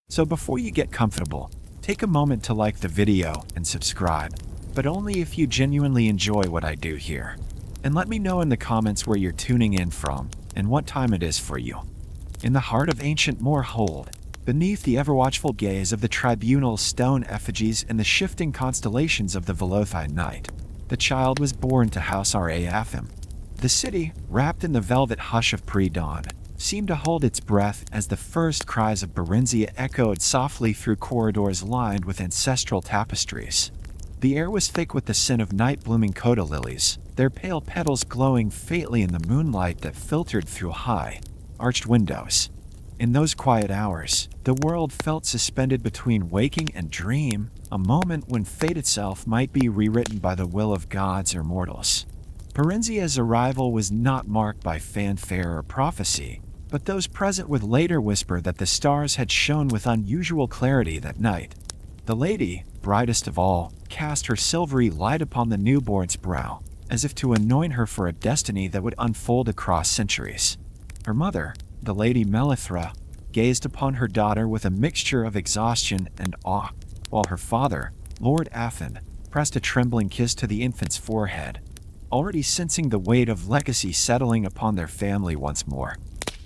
So before you get comfortable, take a moment to like the video and subscribe, but only if you genuinely enjoy what I do here. And let me know in the comments where you're tuning in from and what time it is for you. In the heart of ancient Mournhold, beneath the ever-watchful gaze of the tribunal's stone effigies and the shifting constellations of the Velothine night, the child was born to House Raften. The city, wrapped in the velvet hush of pre-dawn, seemed to hold its breath as the first cries of Barenziah echoed softly through corridors lined with ancestral tapestries. The air was thick with the scent of night-blooming coda lilies, their pale petals glowing faintly in the moonlight that filtered through high, arched windows. In those quiet hours, the world felt suspended between waking and dream, a moment when fate itself might be rewritten by the will of gods or mortals. Barenziah's arrival was not marked by fanfare or prophecy, but those present would later whisper that the stars had shone with unusual clarity that night. The lady, brightest of all, cast her silvery light upon the newborn's brow, as if to anoint her for a destiny that would unfold across centuries. Her mother, the Lady Melithra, gazed upon her daughter with a mixture of exhaustion and awe, while her father, Lord Athen, pressed a trembling kiss to the infant's forehead, already sensing the weight of legacy settling upon their family once more.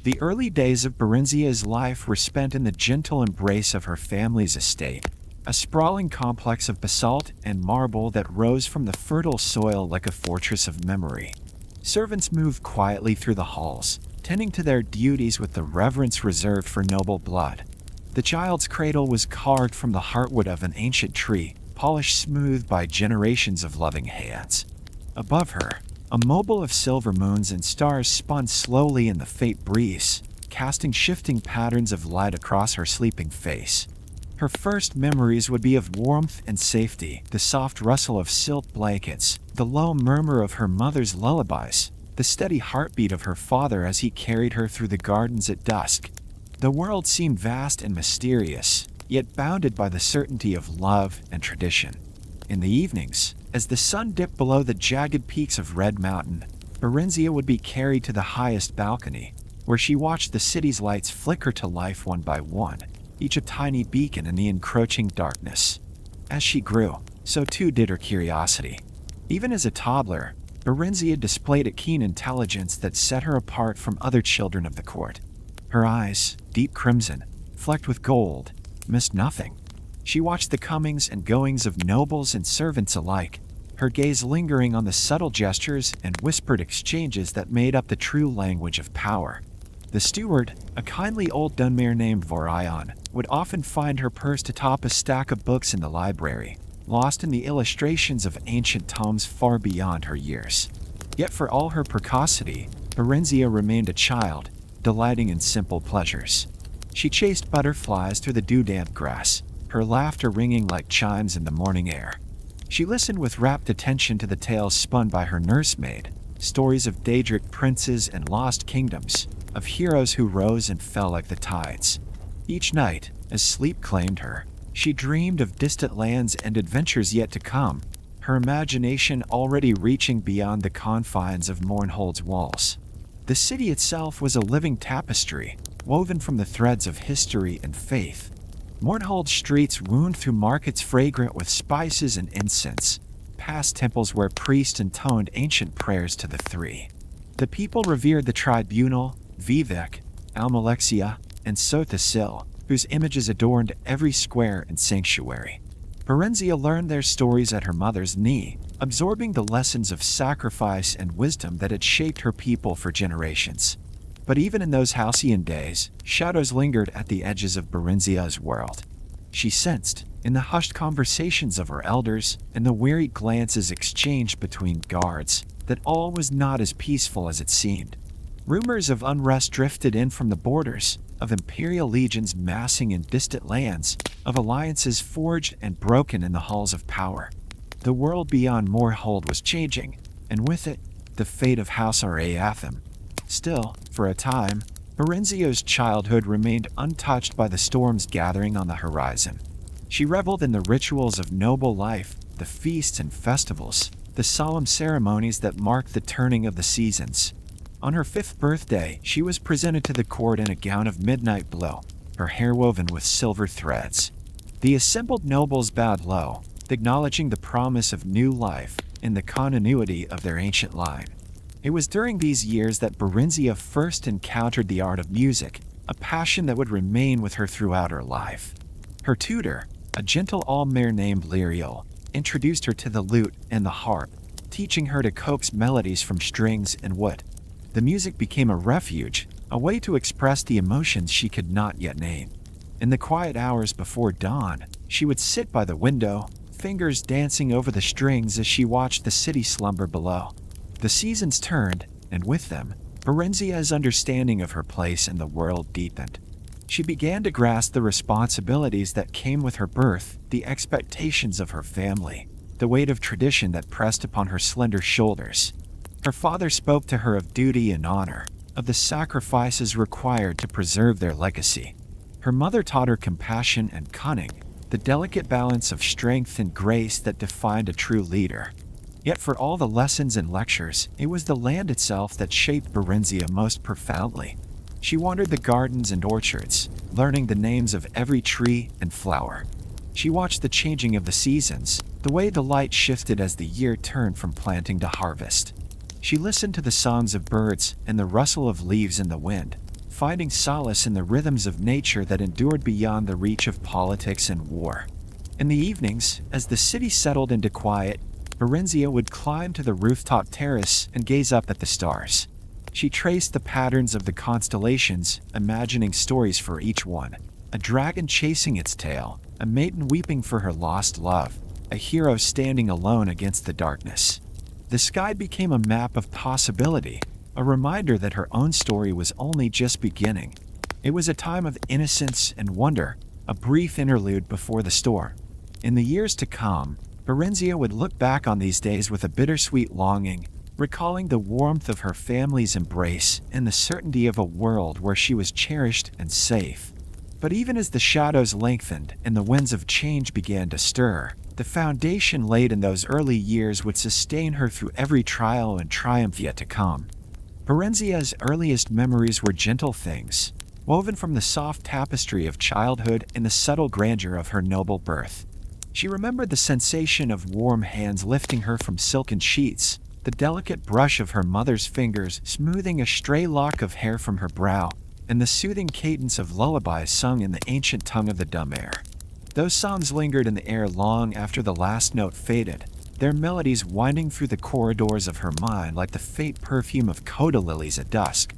The early days of Barenziah's life were spent in the gentle embrace of her family's estate, a sprawling complex of basalt and marble that rose from the fertile soil like a fortress of memory. Servants moved quietly through the halls, tending to their duties with the reverence reserved for noble blood. The child's cradle was carved from the heartwood of an ancient tree, polished smooth by generations of loving hands. Above her, a mobile of silver moons and stars spun slowly in the faint breeze, casting shifting patterns of light across her sleeping face. Her first memories would be of warmth and safety, the soft rustle of silk blankets, the low murmur of her mother's lullabies, the steady heartbeat of her father as he carried her through the gardens at dusk. The world seemed vast and mysterious, yet bounded by the certainty of love and tradition. In the evenings, as the sun dipped below the jagged peaks of Red Mountain, Barenziah would be carried to the highest balcony, where she watched the city's lights flicker to life one by one, each a tiny beacon in the encroaching darkness. As she grew, so too did her curiosity. Even as a toddler, Barenziah displayed a keen intelligence that set her apart from other children of the court. Her eyes, deep crimson, flecked with gold, missed nothing. She watched the comings and goings of nobles and servants alike, her gaze lingering on the subtle gestures and whispered exchanges that made up the true language of power. The steward, a kindly old Dunmere named Vorion, would often find her perched atop a stack of books in the library, lost in the illustrations of ancient tomes far beyond her years. Yet for all her precocity, Barenziah remained a child, delighting in simple pleasures. She chased butterflies through the dew-damp grass, her laughter ringing like chimes in the morning air. She listened with rapt attention to the tales spun by her nursemaid, stories of Daedric princes and lost kingdoms, of heroes who rose and fell like the tides. Each night, as sleep claimed her, she dreamed of distant lands and adventures yet to come, her imagination already reaching beyond the confines of Mournhold's walls. The city itself was a living tapestry, woven from the threads of history and faith. Mournhold's streets wound through markets fragrant with spices and incense, past temples where priests intoned ancient prayers to the three. The people revered the tribunal, Vivek, Almalexia, and Sothasil, whose images adorned every square and sanctuary. Barenziah learned their stories at her mother's knee, absorbing the lessons of sacrifice and wisdom that had shaped her people for generations. But even in those halcyon days, shadows lingered at the edges of Barenziah's world. She sensed, in the hushed conversations of her elders and the wearied glances exchanged between guards, that all was not as peaceful as it seemed. Rumors of unrest drifted in from the borders, of imperial legions massing in distant lands, of alliances forged and broken in the halls of power. The world beyond Mournhold was changing, and with it, the fate of House Raften. Still, for a time, Barenziah's childhood remained untouched by the storms gathering on the horizon. She reveled in the rituals of noble life, the feasts and festivals, the solemn ceremonies that marked the turning of the seasons. On her 5th birthday, she was presented to the court in a gown of midnight blue, her hair woven with silver threads. The assembled nobles bowed low, acknowledging the promise of new life in the continuity of their ancient line. It was during these years that Barenziah first encountered the art of music, a passion that would remain with her throughout her life. Her tutor, a gentle Almare named Lyriel, introduced her to the lute and the harp, teaching her to coax melodies from strings and wood. The music became a refuge, a way to express the emotions she could not yet name. In the quiet hours before dawn, she would sit by the window, fingers dancing over the strings as she watched the city slumber below. The seasons turned, and with them, Barenziah's understanding of her place in the world deepened. She began to grasp the responsibilities that came with her birth, the expectations of her family, the weight of tradition that pressed upon her slender shoulders. Her father spoke to her of duty and honor, of the sacrifices required to preserve their legacy. Her mother taught her compassion and cunning, the delicate balance of strength and grace that defined a true leader. Yet for all the lessons and lectures, it was the land itself that shaped Barenziah most profoundly. She wandered the gardens and orchards, learning the names of every tree and flower. She watched the changing of the seasons, the way the light shifted as the year turned from planting to harvest. She listened to the songs of birds and the rustle of leaves in the wind, finding solace in the rhythms of nature that endured beyond the reach of politics and war. In the evenings, as the city settled into quiet, Barenziah would climb to the rooftop terrace and gaze up at the stars. She traced the patterns of the constellations, imagining stories for each one. A dragon chasing its tail, a maiden weeping for her lost love, a hero standing alone against the darkness. The sky became a map of possibility, a reminder that her own story was only just beginning. It was a time of innocence and wonder, a brief interlude before the storm. In the years to come, Barenziah would look back on these days with a bittersweet longing, recalling the warmth of her family's embrace and the certainty of a world where she was cherished and safe. But even as the shadows lengthened and the winds of change began to stir, the foundation laid in those early years would sustain her through every trial and triumph yet to come. Barenziah's earliest memories were gentle things, woven from the soft tapestry of childhood and the subtle grandeur of her noble birth. She remembered the sensation of warm hands lifting her from silken sheets, the delicate brush of her mother's fingers smoothing a stray lock of hair from her brow, and the soothing cadence of lullabies sung in the ancient tongue of the dumb air. Those songs lingered in the air long after the last note faded, their melodies winding through the corridors of her mind like the faint perfume of coda lilies at dusk.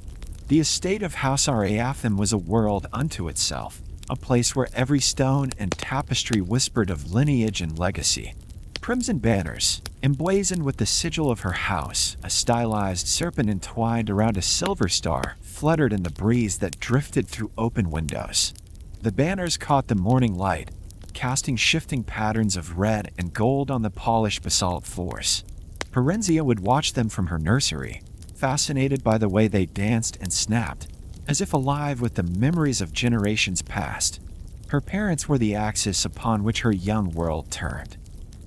The estate of House Raften was a world unto itself, a place where every stone and tapestry whispered of lineage and legacy. Crimson banners, emblazoned with the sigil of her house, a stylized serpent entwined around a silver star, fluttered in the breeze that drifted through open windows. The banners caught the morning light, casting shifting patterns of red and gold on the polished basalt floors. Barenziah would watch them from her nursery, fascinated by the way they danced and snapped, as if alive with the memories of generations past. Her parents were the axis upon which her young world turned.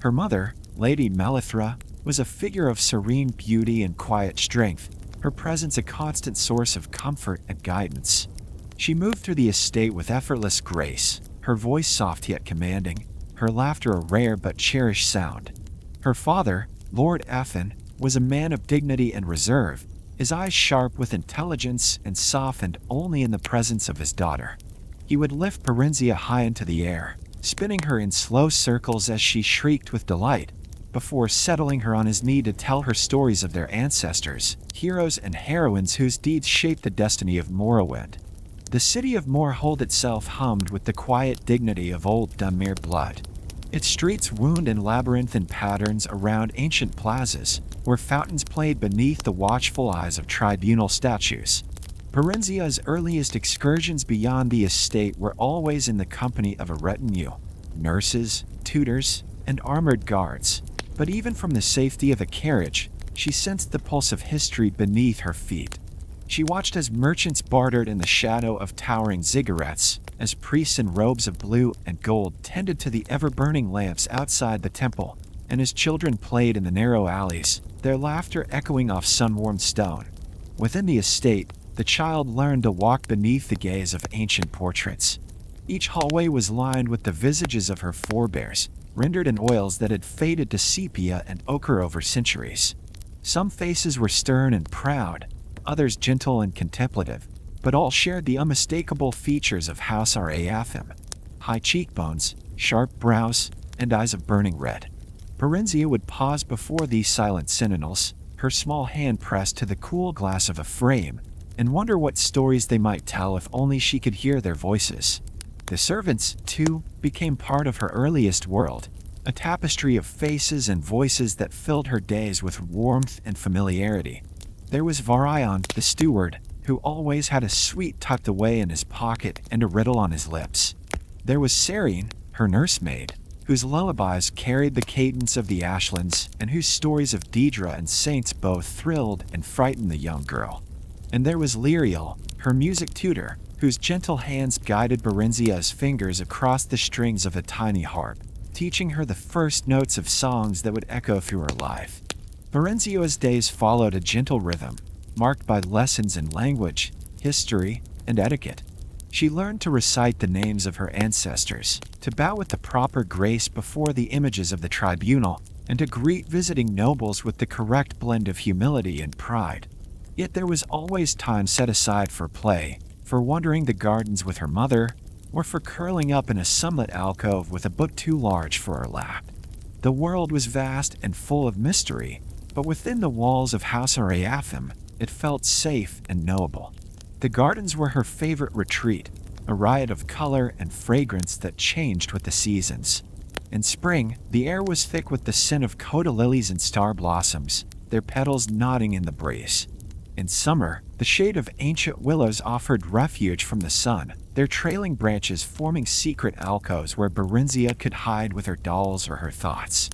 Her mother, Lady Malithra, was a figure of serene beauty and quiet strength, her presence a constant source of comfort and guidance. She moved through the estate with effortless grace, her voice soft yet commanding, her laughter a rare but cherished sound. Her father, Lord Effen, was a man of dignity and reserve, his eyes sharp with intelligence and softened only in the presence of his daughter. He would lift Barenziah high into the air, spinning her in slow circles as she shrieked with delight, before settling her on his knee to tell her stories of their ancestors, heroes and heroines whose deeds shaped the destiny of Morrowind. The city of Mournhold itself hummed with the quiet dignity of old Dunmere blood. Its streets wound in labyrinthine patterns around ancient plazas, where fountains played beneath the watchful eyes of tribunal statues. Barenziah's earliest excursions beyond the estate were always in the company of a retinue, nurses, tutors, and armored guards. But even from the safety of a carriage, she sensed the pulse of history beneath her feet. She watched as merchants bartered in the shadow of towering ziggurats, as priests in robes of blue and gold tended to the ever-burning lamps outside the temple, and as children played in the narrow alleys, their laughter echoing off sun-warmed stone. Within the estate, the child learned to walk beneath the gaze of ancient portraits, Each hallway was lined with the visages of her forebears, rendered in oils that had faded to sepia and ochre over centuries. Some faces were stern and proud, others gentle and contemplative, but all shared the unmistakable features of House Rafim: high cheekbones, sharp brows, and eyes of burning red. Barenziah would pause before these silent sentinels, her small hand pressed to the cool glass of a frame, and wonder what stories they might tell if only she could hear their voices. The servants, too, became part of her earliest world, a tapestry of faces and voices that filled her days with warmth and familiarity. There was Varion, the steward, who always had a sweet tucked away in his pocket and a riddle on his lips. There was Serene, her nursemaid, whose lullabies carried the cadence of the Ashlands and whose stories of Daedra and saints both thrilled and frightened the young girl. And there was Lyriel, her music tutor, whose gentle hands guided Barenziah's fingers across the strings of a tiny harp, teaching her the first notes of songs that would echo through her life. Barenziah's days followed a gentle rhythm, marked by lessons in language, history, and etiquette. She learned to recite the names of her ancestors, to bow with the proper grace before the images of the tribunal, and to greet visiting nobles with the correct blend of humility and pride. Yet there was always time set aside for play, for wandering the gardens with her mother, or for curling up in a sunlit alcove with a book too large for her lap. The world was vast and full of mystery, but within the walls of House Rafim, it felt safe and knowable. The gardens were her favorite retreat, a riot of color and fragrance that changed with the seasons. In spring, the air was thick with the scent of coda lilies and star blossoms, their petals nodding in the breeze. In summer, the shade of ancient willows offered refuge from the sun, their trailing branches forming secret alcoves where Barenziah could hide with her dolls or her thoughts.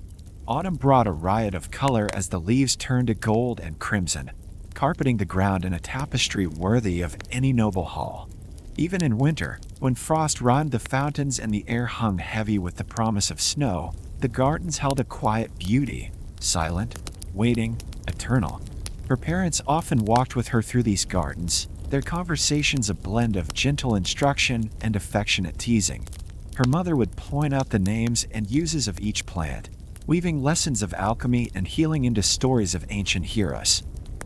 Autumn brought a riot of color as the leaves turned to gold and crimson, carpeting the ground in a tapestry worthy of any noble hall. Even in winter, when frost rhymed the fountains and the air hung heavy with the promise of snow, the gardens held a quiet beauty, silent, waiting, eternal. Her parents often walked with her through these gardens, their conversations a blend of gentle instruction and affectionate teasing. Her mother would point out the names and uses of each plant, weaving lessons of alchemy and healing into stories of ancient heroes.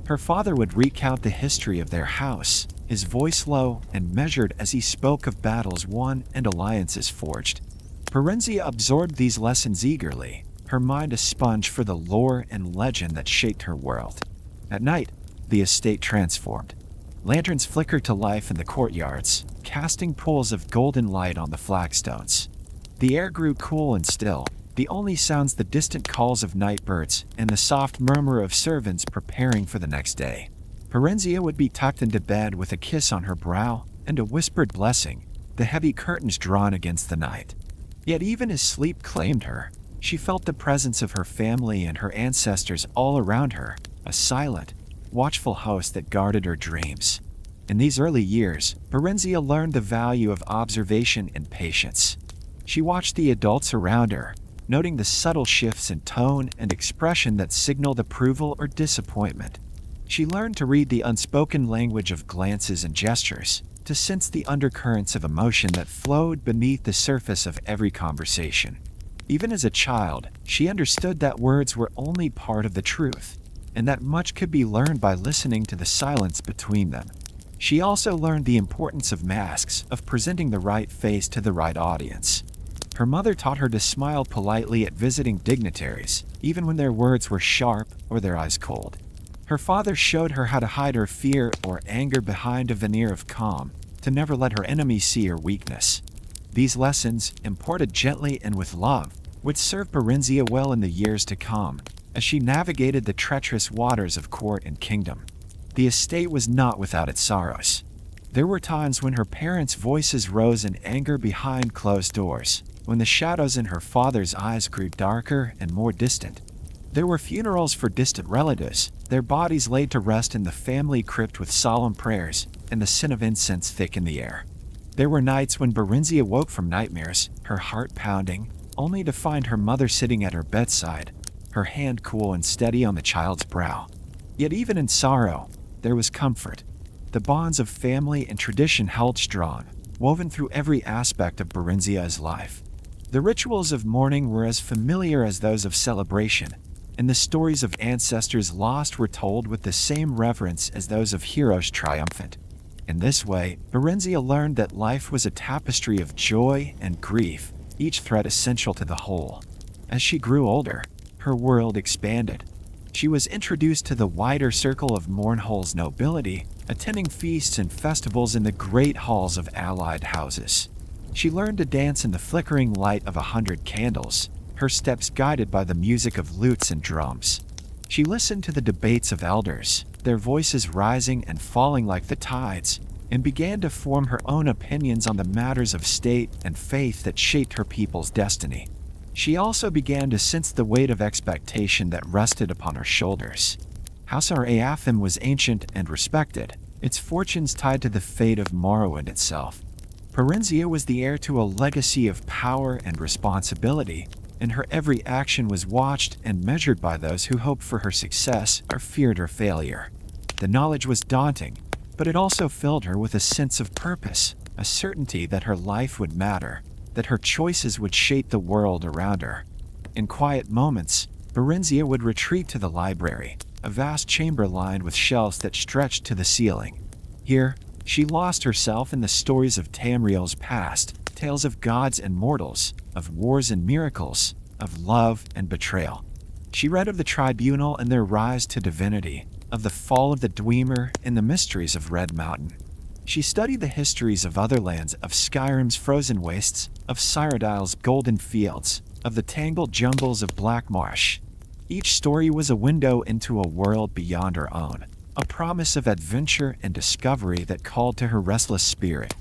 Her father would recount the history of their house, his voice low and measured as he spoke of battles won and alliances forged. Barenziah absorbed these lessons eagerly, her mind a sponge for the lore and legend that shaped her world. At night, the estate transformed. Lanterns flickered to life in the courtyards, casting pools of golden light on the flagstones. The air grew cool and still, the only sounds the distant calls of night birds and the soft murmur of servants preparing for the next day. Barenziah would be tucked into bed with a kiss on her brow and a whispered blessing, the heavy curtains drawn against the night. Yet even as sleep claimed her, she felt the presence of her family and her ancestors all around her, a silent, watchful host that guarded her dreams. In these early years, Barenziah learned the value of observation and patience. She watched the adults around her, noting the subtle shifts in tone and expression that signaled approval or disappointment. She learned to read the unspoken language of glances and gestures, to sense the undercurrents of emotion that flowed beneath the surface of every conversation. Even as a child, she understood that words were only part of the truth, and that much could be learned by listening to the silence between them. She also learned the importance of masks, of presenting the right face to the right audience. Her mother taught her to smile politely at visiting dignitaries, even when their words were sharp or their eyes cold. Her father showed her how to hide her fear or anger behind a veneer of calm, to never let her enemies see her weakness. These lessons, imparted gently and with love, would serve Barenziah well in the years to come, as she navigated the treacherous waters of court and kingdom. The estate was not without its sorrows. There were times when her parents' voices rose in anger behind closed doors, when the shadows in her father's eyes grew darker and more distant. There were funerals for distant relatives, their bodies laid to rest in the family crypt with solemn prayers, and the scent of incense thick in the air. There were nights when Barenziah woke from nightmares, her heart pounding, only to find her mother sitting at her bedside, her hand cool and steady on the child's brow. Yet even in sorrow, there was comfort. The bonds of family and tradition held strong, woven through every aspect of Barenziah's life. The rituals of mourning were as familiar as those of celebration, and the stories of ancestors lost were told with the same reverence as those of heroes triumphant. In this way, Barenziah learned that life was a tapestry of joy and grief, each thread essential to the whole. As she grew older, her world expanded. She was introduced to the wider circle of Mournhold's nobility, attending feasts and festivals in the great halls of allied houses. She learned to dance in the flickering light of 100 candles, her steps guided by the music of lutes and drums. She listened to the debates of elders, their voices rising and falling like the tides, and began to form her own opinions on the matters of state and faith that shaped her people's destiny. She also began to sense the weight of expectation that rested upon her shoulders. House Riften was ancient and respected, its fortunes tied to the fate of Morrowind itself. Barenziah was the heir to a legacy of power and responsibility, and her every action was watched and measured by those who hoped for her success or feared her failure. The knowledge was daunting, but it also filled her with a sense of purpose, a certainty that her life would matter, that her choices would shape the world around her. In quiet moments, Barenziah would retreat to the library, a vast chamber lined with shelves that stretched to the ceiling. Here, she lost herself in the stories of Tamriel's past, tales of gods and mortals, of wars and miracles, of love and betrayal. She read of the tribunal and their rise to divinity, of the fall of the Dwemer and the mysteries of Red Mountain. She studied the histories of other lands, of Skyrim's frozen wastes, of Cyrodiil's golden fields, of the tangled jungles of Black Marsh. Each story was a window into a world beyond her own, a promise of adventure and discovery that called to her restless spirit.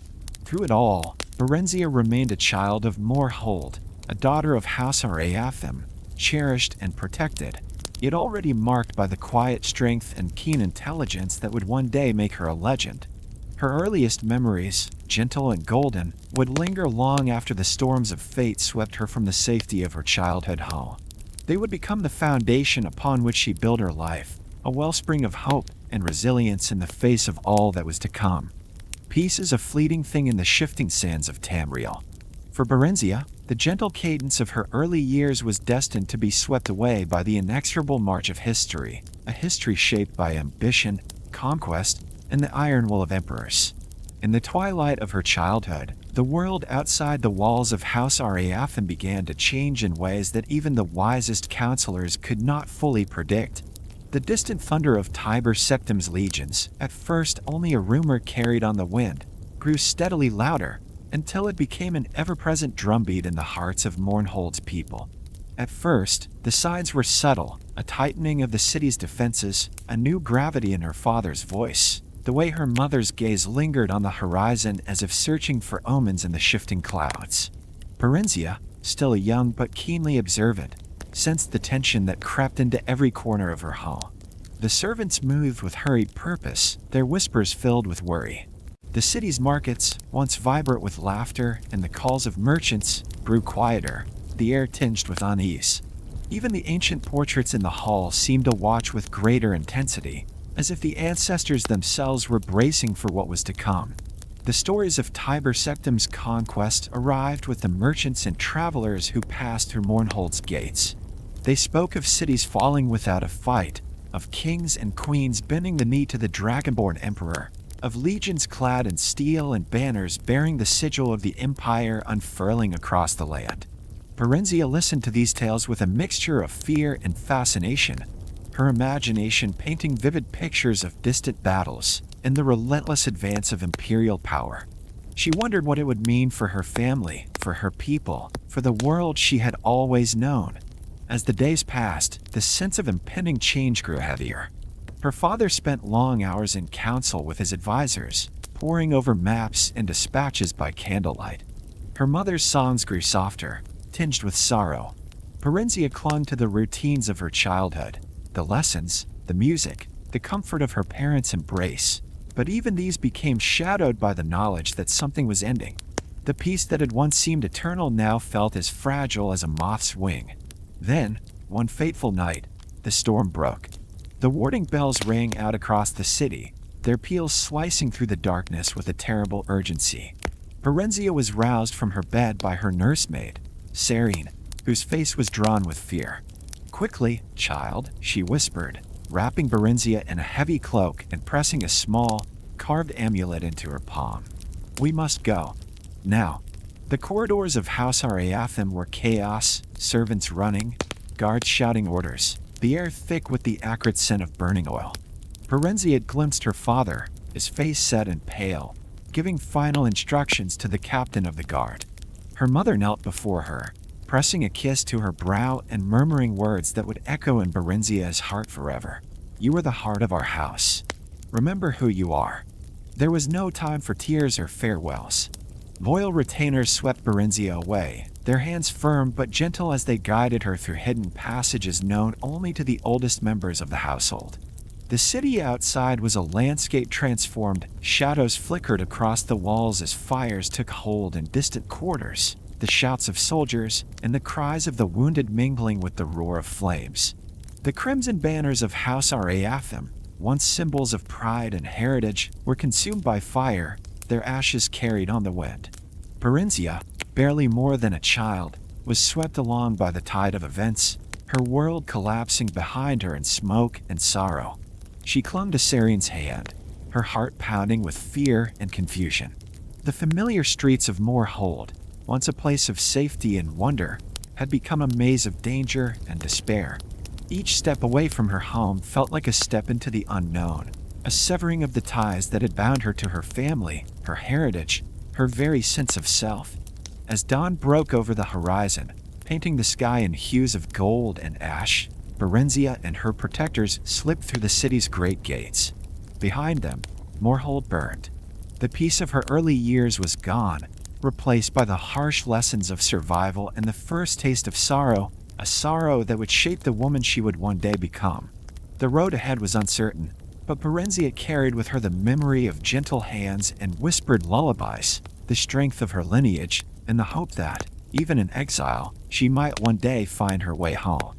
Through it all, Barenziah remained a child of Mournhold, a daughter of House Riften, cherished and protected, yet already marked by the quiet strength and keen intelligence that would one day make her a legend. Her earliest memories, gentle and golden, would linger long after the storms of fate swept her from the safety of her childhood home. They would become the foundation upon which she built her life, a wellspring of hope and resilience in the face of all that was to come. Peace is a fleeting thing in the shifting sands of Tamriel. For Barenziah, the gentle cadence of her early years was destined to be swept away by the inexorable march of history, a history shaped by ambition, conquest, and the iron will of emperors. In the twilight of her childhood, the world outside the walls of House Riften began to change in ways that even the wisest counselors could not fully predict. The distant thunder of Tiber Septim's legions, at first only a rumor carried on the wind, grew steadily louder until it became an ever-present drumbeat in the hearts of Mournhold's people. At first, the signs were subtle, a tightening of the city's defenses, a new gravity in her father's voice, the way her mother's gaze lingered on the horizon as if searching for omens in the shifting clouds. Barenziah, still young but keenly observant, sensed the tension that crept into every corner of her home. The servants moved with hurried purpose, their whispers filled with worry. The city's markets, once vibrant with laughter and the calls of merchants, grew quieter, the air tinged with unease. Even the ancient portraits in the hall seemed to watch with greater intensity, as if the ancestors themselves were bracing for what was to come. The stories of Tiber Septim's conquest arrived with the merchants and travelers who passed through Mournhold's gates. They spoke of cities falling without a fight, of kings and queens bending the knee to the dragonborn emperor, of legions clad in steel and banners bearing the sigil of the empire unfurling across the land. Barenziah listened to these tales with a mixture of fear and fascination, her imagination painting vivid pictures of distant battles and the relentless advance of imperial power. She wondered what it would mean for her family, for her people, for the world she had always known. As the days passed, the sense of impending change grew heavier. Her father spent long hours in council with his advisors, poring over maps and dispatches by candlelight. Her mother's songs grew softer, tinged with sorrow. Barenziah clung to the routines of her childhood, the lessons, the music, the comfort of her parents' embrace. But even these became shadowed by the knowledge that something was ending. The peace that had once seemed eternal now felt as fragile as a moth's wing. Then, one fateful night, the storm broke. The warning bells rang out across the city, their peals slicing through the darkness with a terrible urgency. Barenziah was roused from her bed by her nursemaid, Serene, whose face was drawn with fear. "Quickly, child," she whispered, wrapping Barenziah in a heavy cloak and pressing a small, carved amulet into her palm. "We must go. Now." The corridors of House Arathim were chaos, servants running, guards shouting orders, the air thick with the acrid scent of burning oil. Barenziah glimpsed her father, his face set and pale, giving final instructions to the captain of the guard. Her mother knelt before her, pressing a kiss to her brow and murmuring words that would echo in Barenziah's heart forever. "You are the heart of our house. Remember who you are." There was no time for tears or farewells. Loyal retainers swept Barenziah away, their hands firm but gentle as they guided her through hidden passages known only to the oldest members of the household. The city outside was a landscape transformed. Shadows flickered across the walls as fires took hold in distant quarters, the shouts of soldiers and the cries of the wounded mingling with the roar of flames. The crimson banners of House Arathim, once symbols of pride and heritage, were consumed by fire, their ashes carried on the wind. Barenziah, barely more than a child, was swept along by the tide of events, her world collapsing behind her in smoke and sorrow. She clung to Serene's hand, her heart pounding with fear and confusion. The familiar streets of Mournhold, once a place of safety and wonder, had become a maze of danger and despair. Each step away from her home felt like a step into the unknown, a severing of the ties that had bound her to her family, her heritage, her very sense of self. As dawn broke over the horizon, painting the sky in hues of gold and ash, Barenziah and her protectors slipped through the city's great gates. Behind them, Mournhold burned. The peace of her early years was gone, replaced by the harsh lessons of survival and the first taste of sorrow, a sorrow that would shape the woman she would one day become. The road ahead was uncertain, but Barenziah carried with her the memory of gentle hands and whispered lullabies, the strength of her lineage, and the hope that, even in exile, she might one day find her way home.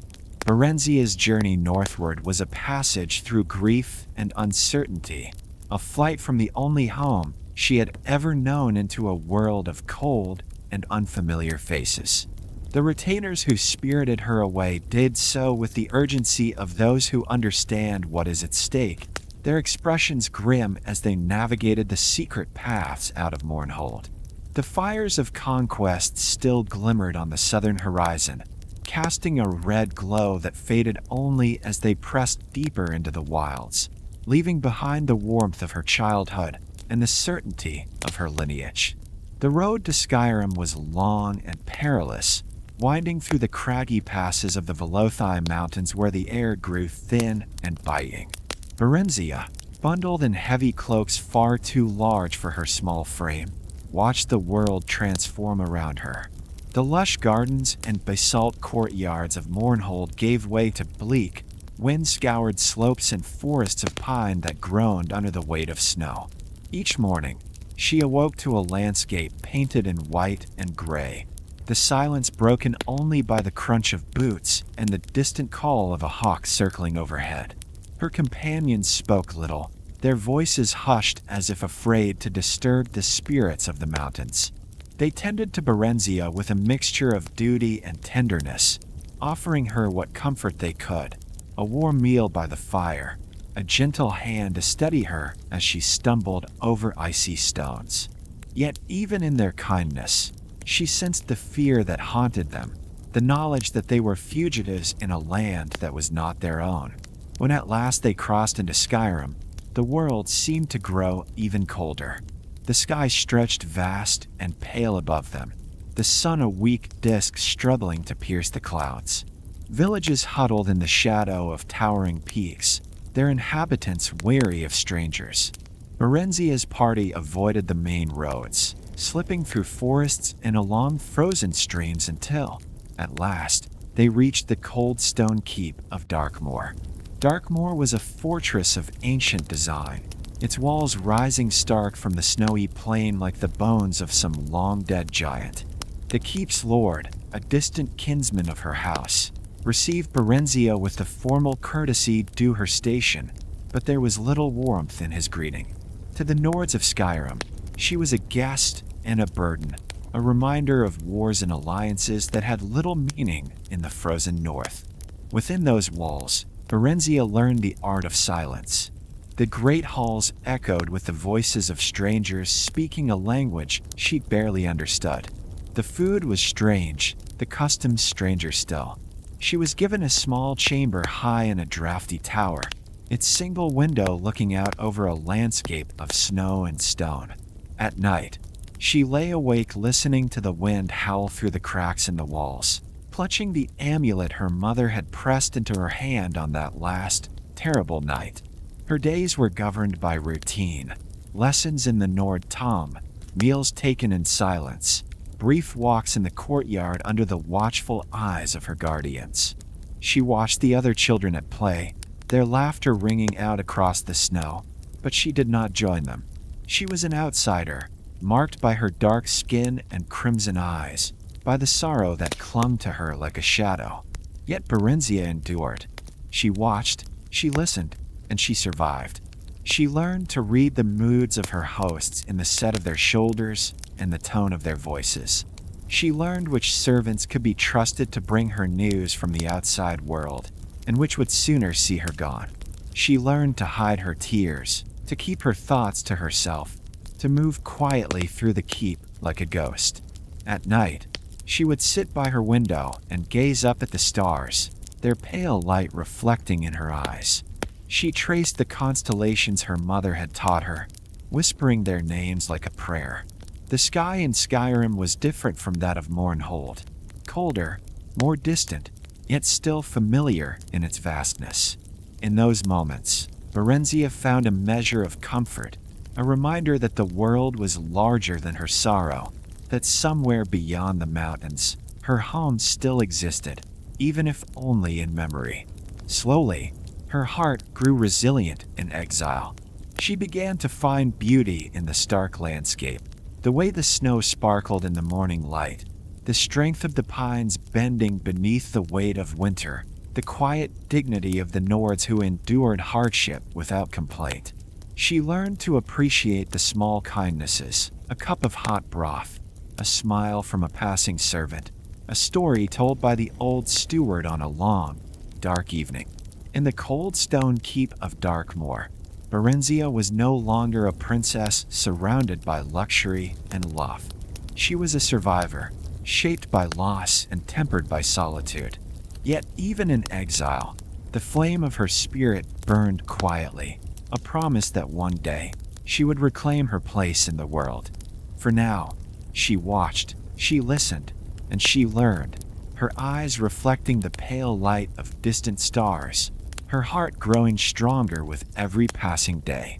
Barenziah's journey northward was a passage through grief and uncertainty, a flight from the only home she had ever known into a world of cold and unfamiliar faces. The retainers who spirited her away did so with the urgency of those who understand what is at stake, their expressions grim as they navigated the secret paths out of Mournhold. The fires of conquest still glimmered on the southern horizon, casting a red glow that faded only as they pressed deeper into the wilds, leaving behind the warmth of her childhood and the certainty of her lineage. The road to Skyrim was long and perilous, winding through the craggy passes of the Velothai Mountains where the air grew thin and biting. Barenziah, bundled in heavy cloaks far too large for her small frame, watched the world transform around her. The lush gardens and basalt courtyards of Mournhold gave way to bleak, wind-scoured slopes and forests of pine that groaned under the weight of snow. Each morning, she awoke to a landscape painted in white and gray, the silence broken only by the crunch of boots and the distant call of a hawk circling overhead. Her companions spoke little, their voices hushed as if afraid to disturb the spirits of the mountains. They tended to Barenziah with a mixture of duty and tenderness, offering her what comfort they could, a warm meal by the fire, a gentle hand to steady her as she stumbled over icy stones. Yet even in their kindness, she sensed the fear that haunted them, the knowledge that they were fugitives in a land that was not their own. When at last they crossed into Skyrim, the world seemed to grow even colder. The sky stretched vast and pale above them, the sun a weak disk struggling to pierce the clouds. Villages huddled in the shadow of towering peaks, their inhabitants wary of strangers. Barenziah's party avoided the main roads, slipping through forests and along frozen streams until, at last, they reached the cold stone keep of Darkmoor. Darkmoor was a fortress of ancient design, its walls rising stark from the snowy plain like the bones of some long-dead giant. The keep's lord, a distant kinsman of her house, received Barenziah with the formal courtesy due her station, but there was little warmth in his greeting. To the Nords of Skyrim, she was a guest and a burden, a reminder of wars and alliances that had little meaning in the frozen north. Within those walls, Barenziah learned the art of silence. The great halls echoed with the voices of strangers speaking a language she barely understood. The food was strange, the customs stranger still. She was given a small chamber high in a drafty tower, its single window looking out over a landscape of snow and stone. At night, she lay awake listening to the wind howl through the cracks in the walls, clutching the amulet her mother had pressed into her hand on that last, terrible night. Her days were governed by routine, lessons in the Nord Tom, meals taken in silence, brief walks in the courtyard under the watchful eyes of her guardians. She watched the other children at play, their laughter ringing out across the snow, but she did not join them. She was an outsider, marked by her dark skin and crimson eyes, by the sorrow that clung to her like a shadow. Yet Barenziah endured. She watched, she listened, and she survived. She learned to read the moods of her hosts in the set of their shoulders and the tone of their voices. She learned which servants could be trusted to bring her news from the outside world, and which would sooner see her gone. She learned to hide her tears, to keep her thoughts to herself, to move quietly through the keep like a ghost. At night, she would sit by her window and gaze up at the stars, their pale light reflecting in her eyes. She traced the constellations her mother had taught her, whispering their names like a prayer. The sky in Skyrim was different from that of Mournhold, colder, more distant, yet still familiar in its vastness. In those moments, Barenziah found a measure of comfort, a reminder that the world was larger than her sorrow, that somewhere beyond the mountains, her home still existed, even if only in memory. Slowly, her heart grew resilient in exile. She began to find beauty in the stark landscape, the way the snow sparkled in the morning light, the strength of the pines bending beneath the weight of winter, the quiet dignity of the Nords who endured hardship without complaint. She learned to appreciate the small kindnesses, a cup of hot broth, a smile from a passing servant, a story told by the old steward on a long, dark evening. In the cold stone keep of Darkmoor, Barenziah was no longer a princess surrounded by luxury and love. She was a survivor, shaped by loss and tempered by solitude. Yet even in exile, the flame of her spirit burned quietly, a promise that one day she would reclaim her place in the world. For now, she watched, she listened, and she learned, her eyes reflecting the pale light of distant stars, her heart growing stronger with every passing day.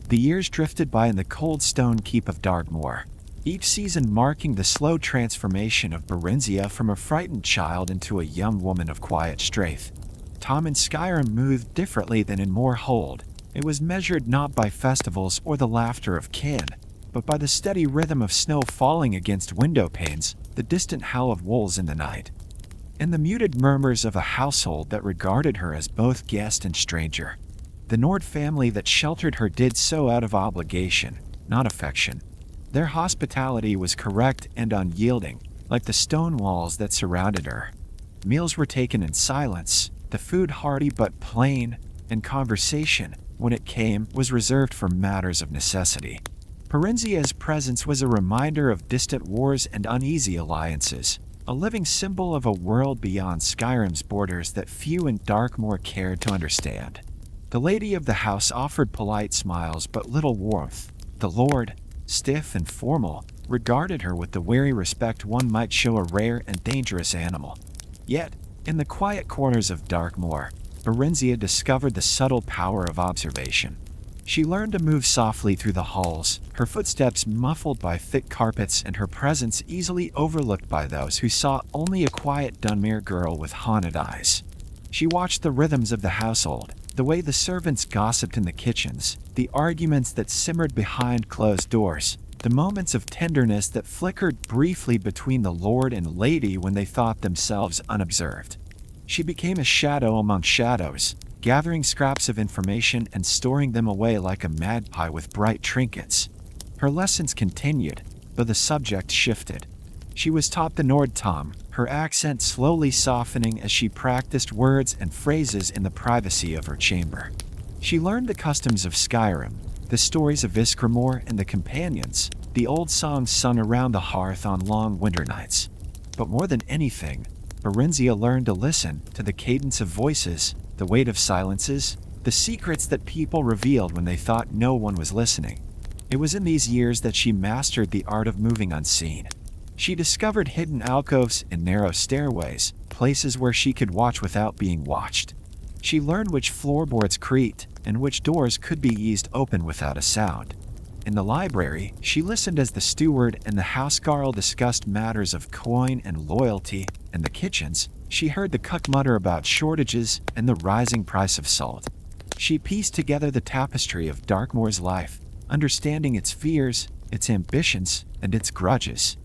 The years drifted by in the cold stone keep of Darkmoor, each season marking the slow transformation of Barenziah from a frightened child into a young woman of quiet strength. Time in Skyrim moved differently than in Mournhold. It was measured not by festivals or the laughter of kin, but by the steady rhythm of snow falling against window panes, the distant howl of wolves in the night, and the muted murmurs of a household that regarded her as both guest and stranger. The Nord family that sheltered her did so out of obligation, not affection. Their hospitality was correct and unyielding, like the stone walls that surrounded her. Meals were taken in silence, the food hearty but plain, and conversation, when it came, was reserved for matters of necessity. Barenziah's presence was a reminder of distant wars and uneasy alliances, a living symbol of a world beyond Skyrim's borders that few in Darkmoor cared to understand. The lady of the house offered polite smiles but little warmth. The lord, stiff and formal, regarded her with the wary respect one might show a rare and dangerous animal. Yet, in the quiet corners of Darkmoor, Barenziah discovered the subtle power of observation. She learned to move softly through the halls, her footsteps muffled by thick carpets and her presence easily overlooked by those who saw only a quiet Dunmere girl with haunted eyes. She watched the rhythms of the household, the way the servants gossiped in the kitchens, the arguments that simmered behind closed doors, the moments of tenderness that flickered briefly between the lord and lady when they thought themselves unobserved. She became a shadow among shadows, gathering scraps of information and storing them away like a magpie with bright trinkets. Her lessons continued, but the subject shifted. She was taught the Nord tongue, her accent slowly softening as she practiced words and phrases in the privacy of her chamber. She learned the customs of Skyrim, the stories of Iskramor and the companions, the old songs sung around the hearth on long winter nights. But more than anything, Barenziah learned to listen to the cadence of voices, the weight of silences, the secrets that people revealed when they thought no one was listening. It was in these years that she mastered the art of moving unseen. She discovered hidden alcoves and narrow stairways, places where she could watch without being watched. She learned which floorboards creaked and which doors could be eased open without a sound. In the library, she listened as the steward and the housecarl discussed matters of coin and loyalty. In the kitchens, she heard the cook mutter about shortages and the rising price of salt. She pieced together the tapestry of Darkmoor's life, understanding its fears, its ambitions, and its grudges.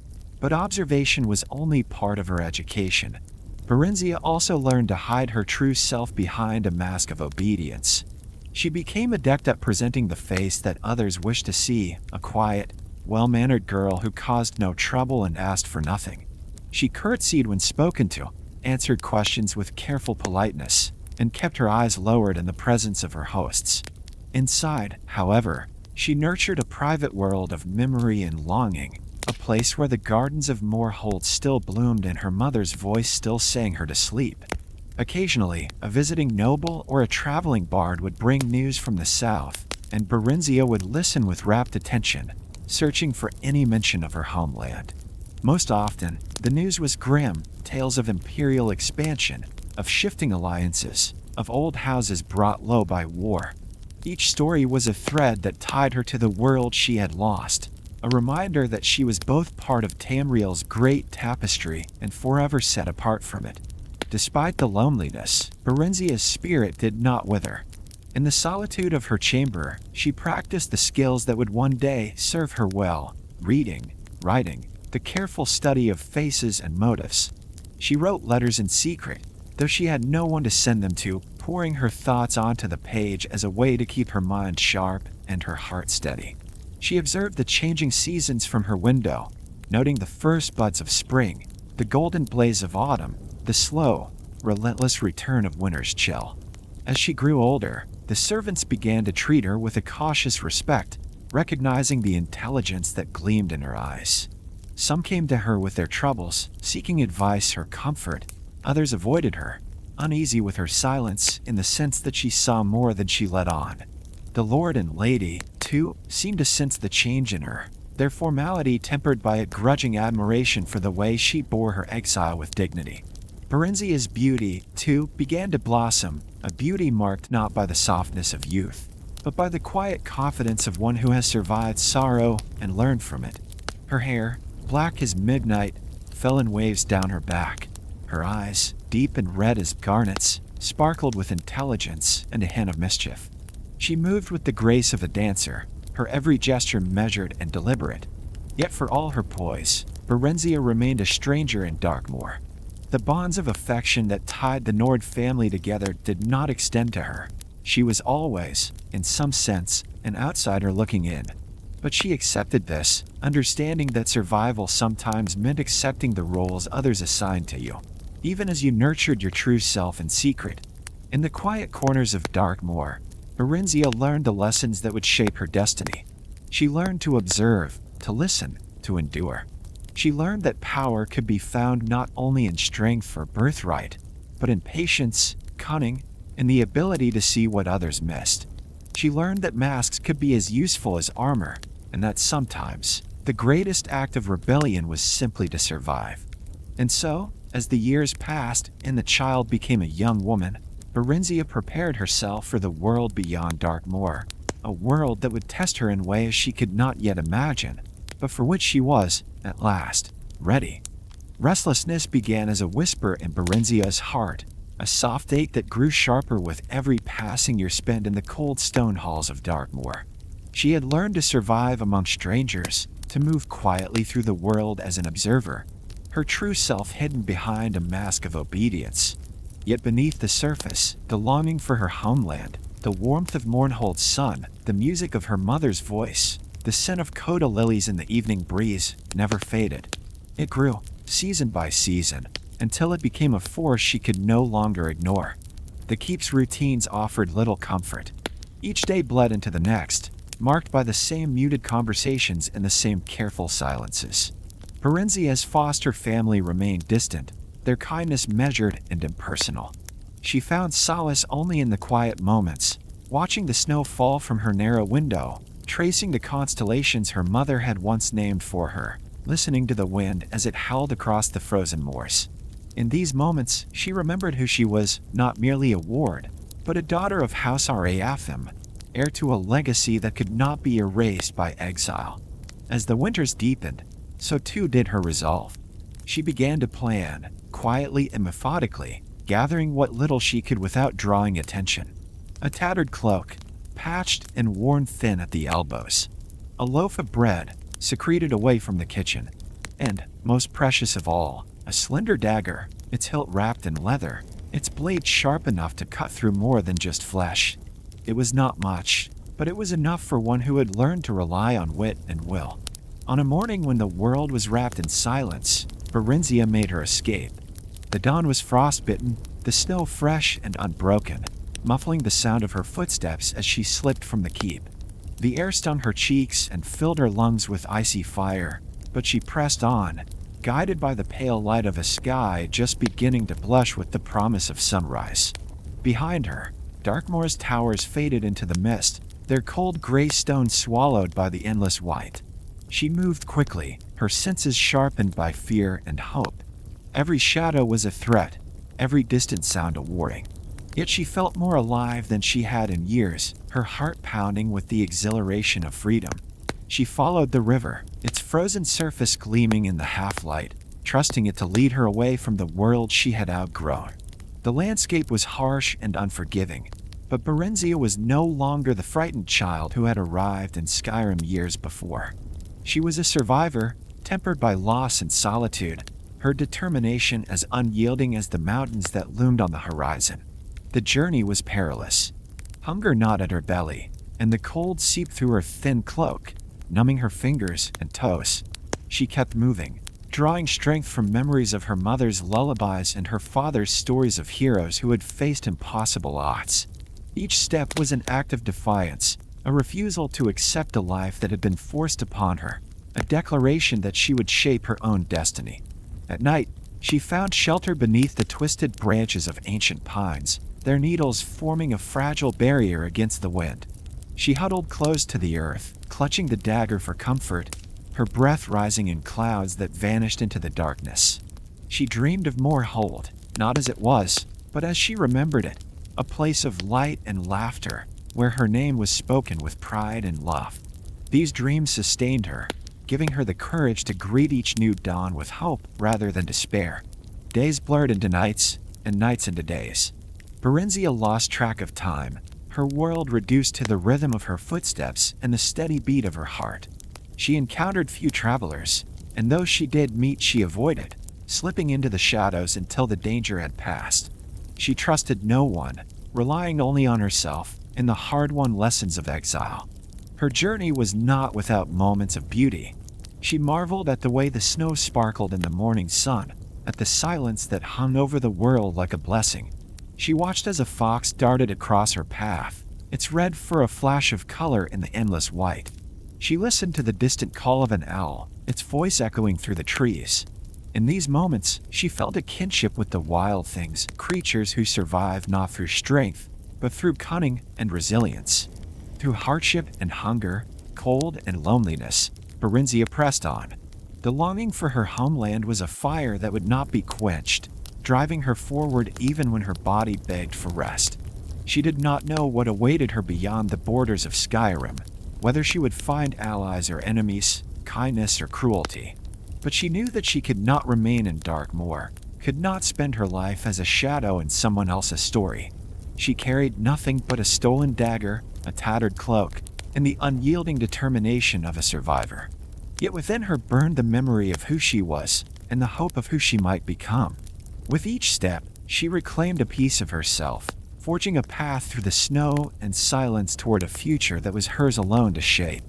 But observation was only part of her education. Barenziah also learned to hide her true self behind a mask of obedience. She became adept at presenting the face that others wished to see, a quiet, well-mannered girl who caused no trouble and asked for nothing. She curtsied when spoken to, answered questions with careful politeness, and kept her eyes lowered in the presence of her hosts. Inside, however, she nurtured a private world of memory and longing, a place where the gardens of Mournhold still bloomed and her mother's voice still sang her to sleep. Occasionally, a visiting noble or a traveling bard would bring news from the south, and Barenziah would listen with rapt attention, searching for any mention of her homeland. Most often, the news was grim, tales of imperial expansion, of shifting alliances, of old houses brought low by war. Each story was a thread that tied her to the world she had lost, a reminder that she was both part of Tamriel's great tapestry and forever set apart from it. Despite the loneliness, Barenziah's spirit did not wither. In the solitude of her chamber, she practiced the skills that would one day serve her well: reading, writing, the careful study of faces and motives. She wrote letters in secret, though she had no one to send them to, pouring her thoughts onto the page as a way to keep her mind sharp and her heart steady. She observed the changing seasons from her window, noting the first buds of spring, the golden blaze of autumn, the slow, relentless return of winter's chill. As she grew older, the servants began to treat her with a cautious respect, recognizing the intelligence that gleamed in her eyes. Some came to her with their troubles, seeking advice or comfort. Others avoided her, uneasy with her silence in the sense that she saw more than she let on. The lord and lady, too, seemed to sense the change in her, their formality tempered by a grudging admiration for the way she bore her exile with dignity. Barenziah's beauty, too, began to blossom, a beauty marked not by the softness of youth, but by the quiet confidence of one who has survived sorrow and learned from it. Her hair, black as midnight, fell in waves down her back. Her eyes, deep and red as garnets, sparkled with intelligence and a hint of mischief. She moved with the grace of a dancer, her every gesture measured and deliberate. Yet for all her poise, Barenziah remained a stranger in Darkmoor. The bonds of affection that tied the Nord family together did not extend to her. She was always, in some sense, an outsider looking in. But she accepted this, understanding that survival sometimes meant accepting the roles others assigned to you, even as you nurtured your true self in secret. In the quiet corners of Darkmoor, Barenziah learned the lessons that would shape her destiny. She learned to observe, to listen, to endure. She learned that power could be found not only in strength or birthright, but in patience, cunning, and the ability to see what others missed. She learned that masks could be as useful as armor, and that sometimes the greatest act of rebellion was simply to survive. And so, as the years passed and the child became a young woman, Barenziah prepared herself for the world beyond Darkmoor, a world that would test her in ways she could not yet imagine, but for which she was, at last, ready. Restlessness began as a whisper in Barenziah's heart, a soft ache that grew sharper with every passing year spent in the cold stone halls of Darkmoor. She had learned to survive among strangers, to move quietly through the world as an observer, her true self hidden behind a mask of obedience. Yet beneath the surface, the longing for her homeland, the warmth of Mournhold's sun, the music of her mother's voice, The scent of coda lilies in the evening breeze never faded. It grew, season by season, until it became a force she could no longer ignore. The keep's routines offered little comfort. Each day bled into the next, marked by the same muted conversations and the same careful silences. Barenziah's foster family remained distant, their kindness measured and impersonal. She found solace only in the quiet moments, watching the snow fall from her narrow window, tracing the constellations her mother had once named for her, listening to the wind as it howled across the frozen moors. In these moments, she remembered who she was, not merely a ward, but a daughter of House Raften, heir to a legacy that could not be erased by exile. As the winters deepened, so too did her resolve. She began to plan, quietly and methodically, gathering what little she could without drawing attention. A tattered cloak, patched and worn thin at the elbows. A loaf of bread, secreted away from the kitchen. And, most precious of all, a slender dagger, its hilt wrapped in leather, its blade sharp enough to cut through more than just flesh. It was not much, but it was enough for one who had learned to rely on wit and will. On a morning when the world was wrapped in silence, Barenziah made her escape. The dawn was frostbitten, the snow fresh and unbroken, muffling the sound of her footsteps as she slipped from the keep. The air stung her cheeks and filled her lungs with icy fire, but she pressed on, guided by the pale light of a sky just beginning to blush with the promise of sunrise. Behind her, Darkmoor's towers faded into the mist, their cold gray stones swallowed by the endless white. She moved quickly, her senses sharpened by fear and hope. Every shadow was a threat, every distant sound a warning. Yet she felt more alive than she had in years, her heart pounding with the exhilaration of freedom. She followed the river, its frozen surface gleaming in the half-light, trusting it to lead her away from the world she had outgrown. The landscape was harsh and unforgiving, but Barenziah was no longer the frightened child who had arrived in Skyrim years before. She was a survivor, tempered by loss and solitude, her determination as unyielding as the mountains that loomed on the horizon. The journey was perilous. Hunger gnawed at her belly, and the cold seeped through her thin cloak, numbing her fingers and toes. She kept moving, drawing strength from memories of her mother's lullabies and her father's stories of heroes who had faced impossible odds. Each step was an act of defiance, a refusal to accept a life that had been forced upon her, a declaration that she would shape her own destiny. At night, she found shelter beneath the twisted branches of ancient pines, their needles forming a fragile barrier against the wind. She huddled close to the earth, clutching the dagger for comfort, her breath rising in clouds that vanished into the darkness. She dreamed of Mournhold, not as it was, but as she remembered it, a place of light and laughter, where her name was spoken with pride and love. These dreams sustained her, giving her the courage to greet each new dawn with hope rather than despair. Days blurred into nights, and nights into days. Barenziah lost track of time, her world reduced to the rhythm of her footsteps and the steady beat of her heart. She encountered few travelers, and those she did meet she avoided, slipping into the shadows until the danger had passed. She trusted no one, relying only on herself and the hard-won lessons of exile. Her journey was not without moments of beauty. She marveled at the way the snow sparkled in the morning sun, at the silence that hung over the world like a blessing. She watched as a fox darted across her path, its red fur a flash of color in the endless white. She listened to the distant call of an owl, its voice echoing through the trees. In these moments, she felt a kinship with the wild things, creatures who survive not through strength, but through cunning and resilience. Through hardship and hunger, cold and loneliness, Barenziah pressed on. The longing for her homeland was a fire that would not be quenched, driving her forward even when her body begged for rest. She did not know what awaited her beyond the borders of Skyrim, whether she would find allies or enemies, kindness or cruelty. But she knew that she could not remain in Darkmoor, could not spend her life as a shadow in someone else's story. She carried nothing but a stolen dagger, a tattered cloak, and the unyielding determination of a survivor. Yet within her burned the memory of who she was and the hope of who she might become. With each step, she reclaimed a piece of herself, forging a path through the snow and silence toward a future that was hers alone to shape.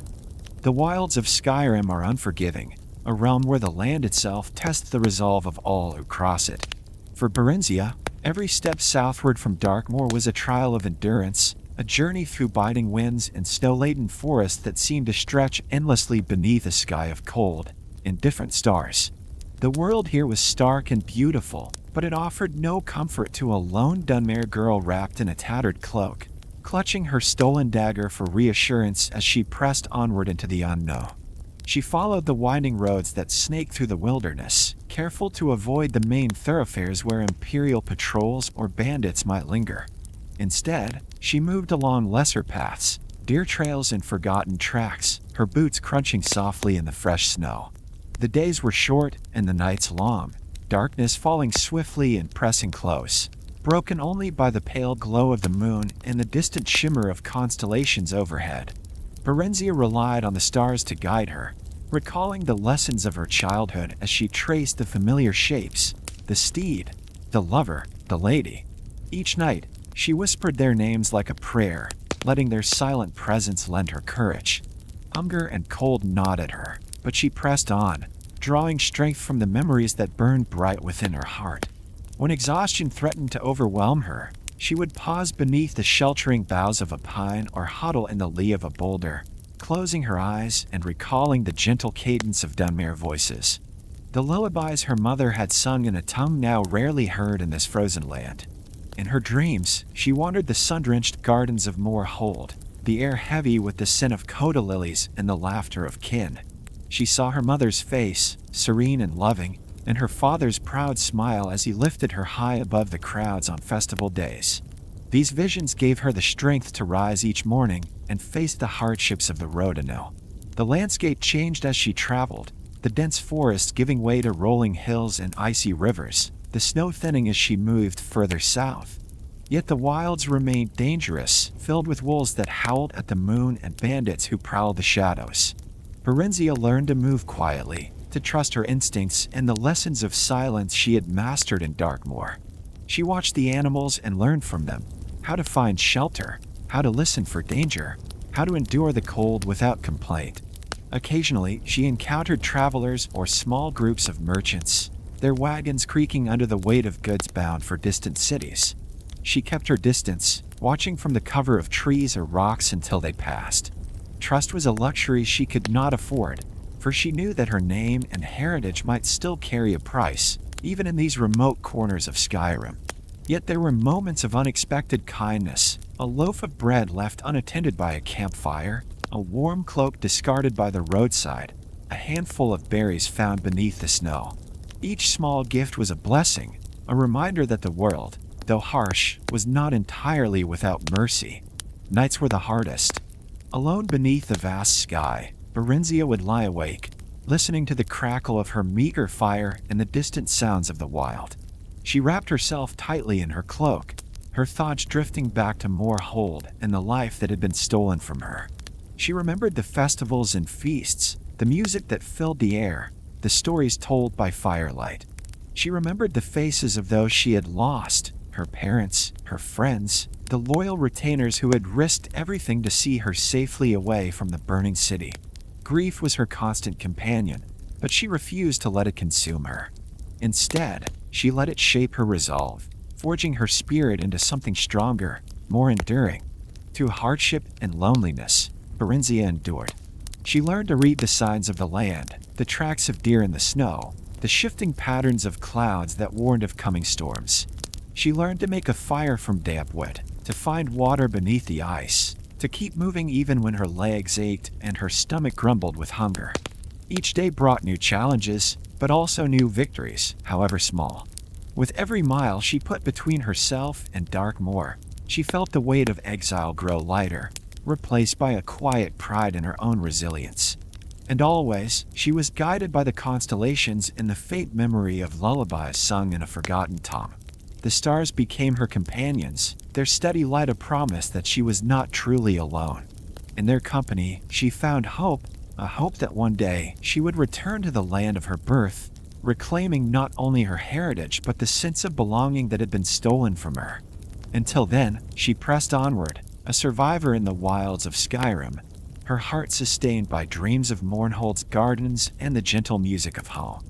The wilds of Skyrim are unforgiving, a realm where the land itself tests the resolve of all who cross it. For Barenziah, every step southward from Darkmoor was a trial of endurance, a journey through biting winds and snow-laden forests that seemed to stretch endlessly beneath a sky of cold, indifferent stars. The world here was stark and beautiful, but it offered no comfort to a lone Dunmer girl wrapped in a tattered cloak, clutching her stolen dagger for reassurance as she pressed onward into the unknown. She followed the winding roads that snaked through the wilderness, careful to avoid the main thoroughfares where Imperial patrols or bandits might linger. Instead, she moved along lesser paths, deer trails and forgotten tracks, her boots crunching softly in the fresh snow. The days were short and the nights long, darkness falling swiftly and pressing close, broken only by the pale glow of the moon and the distant shimmer of constellations overhead. Barenziah relied on the stars to guide her, recalling the lessons of her childhood as she traced the familiar shapes, the steed, the lover, the lady. Each night, she whispered their names like a prayer, letting their silent presence lend her courage. Hunger and cold gnawed at her, but she pressed on, drawing strength from the memories that burned bright within her heart. When exhaustion threatened to overwhelm her, she would pause beneath the sheltering boughs of a pine or huddle in the lee of a boulder, closing her eyes and recalling the gentle cadence of Dunmer voices. The lullabies her mother had sung in a tongue now rarely heard in this frozen land. In her dreams, she wandered the sun-drenched gardens of Mournhold, the air heavy with the scent of coda lilies and the laughter of kin. She saw her mother's face, serene and loving, and her father's proud smile as he lifted her high above the crowds on festival days. These visions gave her the strength to rise each morning and face the hardships of the road anew. The landscape changed as she traveled, the dense forest giving way to rolling hills and icy rivers, the snow thinning as she moved further south. Yet the wilds remained dangerous, filled with wolves that howled at the moon and bandits who prowled the shadows. Barenziah learned to move quietly, to trust her instincts and the lessons of silence she had mastered in Darkmoor. She watched the animals and learned from them, how to find shelter, how to listen for danger, how to endure the cold without complaint. Occasionally, she encountered travelers or small groups of merchants, their wagons creaking under the weight of goods bound for distant cities. She kept her distance, watching from the cover of trees or rocks until they passed. Trust was a luxury she could not afford, for she knew that her name and heritage might still carry a price, even in these remote corners of Skyrim. Yet there were moments of unexpected kindness, a loaf of bread left unattended by a campfire, a warm cloak discarded by the roadside, a handful of berries found beneath the snow. Each small gift was a blessing, a reminder that the world, though harsh, was not entirely without mercy. Nights were the hardest. Alone beneath the vast sky, Barenziah would lie awake, listening to the crackle of her meager fire and the distant sounds of the wild. She wrapped herself tightly in her cloak, her thoughts drifting back to Mournhold and the life that had been stolen from her. She remembered the festivals and feasts, the music that filled the air, the stories told by firelight. She remembered the faces of those she had lost, her parents, her friends, the loyal retainers who had risked everything to see her safely away from the burning city. Grief was her constant companion, but she refused to let it consume her. Instead, she let it shape her resolve, forging her spirit into something stronger, more enduring. Through hardship and loneliness, Barenziah endured. She learned to read the signs of the land, the tracks of deer in the snow, the shifting patterns of clouds that warned of coming storms. She learned to make a fire from damp wood, to find water beneath the ice, to keep moving even when her legs ached and her stomach grumbled with hunger. Each day brought new challenges, but also new victories, however small. With every mile she put between herself and Darkmoor, she felt the weight of exile grow lighter, replaced by a quiet pride in her own resilience. And always, she was guided by the constellations and the faint memory of lullabies sung in a forgotten tongue. The stars became her companions, their steady light a promise that she was not truly alone. In their company, she found hope, a hope that one day she would return to the land of her birth, reclaiming not only her heritage but the sense of belonging that had been stolen from her. Until then, she pressed onward, a survivor in the wilds of Skyrim, her heart sustained by dreams of Mournhold's gardens and the gentle music of home.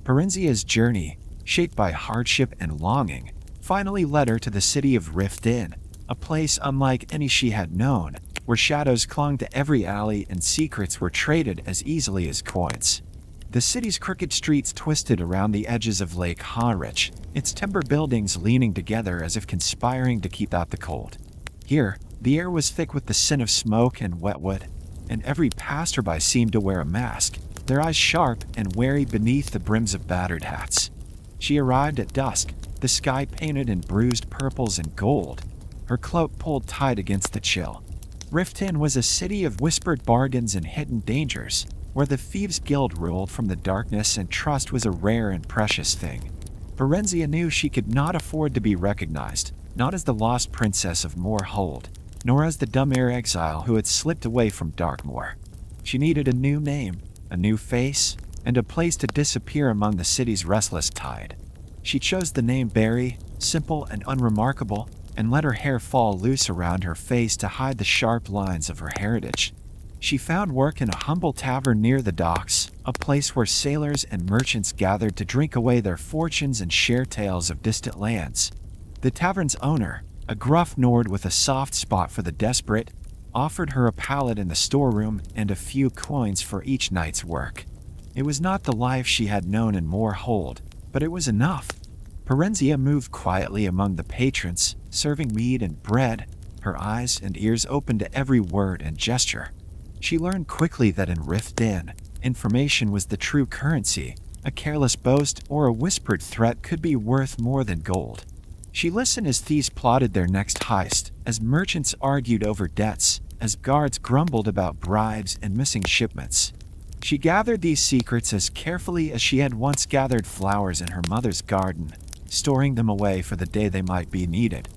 Barenziah's journey, shaped by hardship and longing, finally led her to the city of Riften, a place unlike any she had known, where shadows clung to every alley and secrets were traded as easily as coins. The city's crooked streets twisted around the edges of Lake Harrich, its timber buildings leaning together as if conspiring to keep out the cold. Here, the air was thick with the scent of smoke and wetwood, and every passerby seemed to wear a mask, their eyes sharp and wary beneath the brims of battered hats. She arrived at dusk, the sky painted in bruised purples and gold, her cloak pulled tight against the chill. Riften was a city of whispered bargains and hidden dangers, where the Thieves' Guild ruled from the darkness and trust was a rare and precious thing. Barenziah knew she could not afford to be recognized, not as the lost princess of Mournhold, nor as the dumb exile who had slipped away from Darkmoor. She needed a new name, a new face, and a place to disappear among the city's restless tide. She chose the name Barry, simple and unremarkable, and let her hair fall loose around her face to hide the sharp lines of her heritage. She found work in a humble tavern near the docks, a place where sailors and merchants gathered to drink away their fortunes and share tales of distant lands. The tavern's owner, a gruff Nord with a soft spot for the desperate, offered her a pallet in the storeroom and a few coins for each night's work. It was not the life she had known in Mournhold, but it was enough. Barenziah moved quietly among the patrons, serving mead and bread, her eyes and ears open to every word and gesture. She learned quickly that in Riften, information was the true currency. A careless boast or a whispered threat could be worth more than gold. She listened as thieves plotted their next heist, as merchants argued over debts, as guards grumbled about bribes and missing shipments. She gathered these secrets as carefully as she had once gathered flowers in her mother's garden, storing them away for the day they might be needed.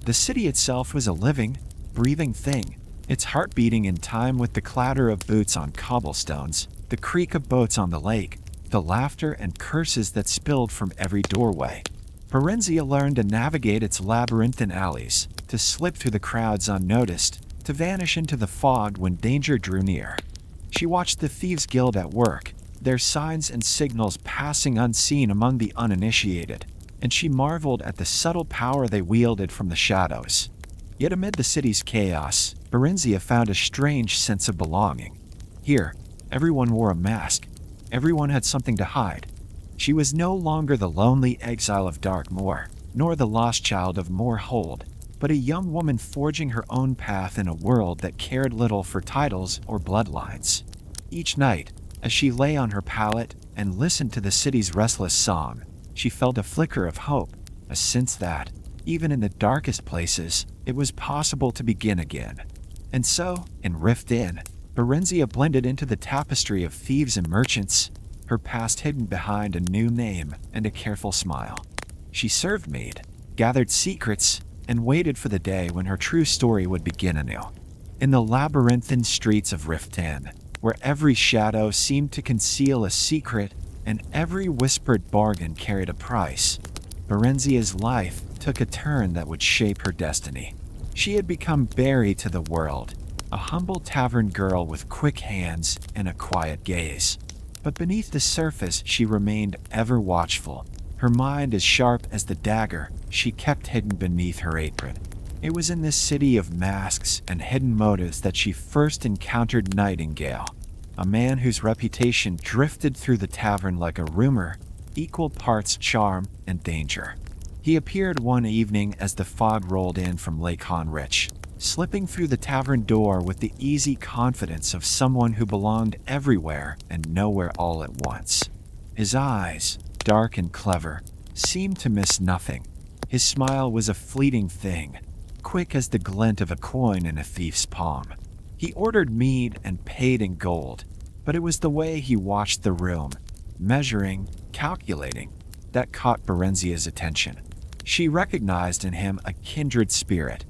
The city itself was a living, breathing thing, its heart beating in time with the clatter of boots on cobblestones, the creak of boats on the lake, the laughter and curses that spilled from every doorway. Barenziah learned to navigate its labyrinthine alleys, to slip through the crowds unnoticed, to vanish into the fog when danger drew near. She watched the Thieves' Guild at work, their signs and signals passing unseen among the uninitiated, and she marveled at the subtle power they wielded from the shadows. Yet amid the city's chaos, Barenziah found a strange sense of belonging. Here, everyone wore a mask. Everyone had something to hide. She was no longer the lonely exile of Darkmoor, nor the lost child of Mournhold, but a young woman forging her own path in a world that cared little for titles or bloodlines. Each night, as she lay on her pallet and listened to the city's restless song, she felt a flicker of hope, a sense that, even in the darkest places, it was possible to begin again. And so, in Riften, Barenziah blended into the tapestry of thieves and merchants, her past hidden behind a new name and a careful smile. She served mead, gathered secrets, and waited for the day when her true story would begin anew. In the labyrinthine streets of Riften, where every shadow seemed to conceal a secret and every whispered bargain carried a price, Barenziah's life took a turn that would shape her destiny. She had become Barry to the world, a humble tavern girl with quick hands and a quiet gaze. But beneath the surface, she remained ever watchful, her mind as sharp as the dagger she kept hidden beneath her apron. It was in this city of masks and hidden motives that she first encountered Nightingale, a man whose reputation drifted through the tavern like a rumor, equal parts charm and danger. He appeared one evening as the fog rolled in from Lake Harrich, slipping through the tavern door with the easy confidence of someone who belonged everywhere and nowhere all at once. His eyes, dark and clever, seemed to miss nothing. His smile was a fleeting thing, quick as the glint of a coin in a thief's palm. He ordered mead and paid in gold, but it was the way he watched the room, measuring, calculating, that caught Barenziah's attention. She recognized in him a kindred spirit,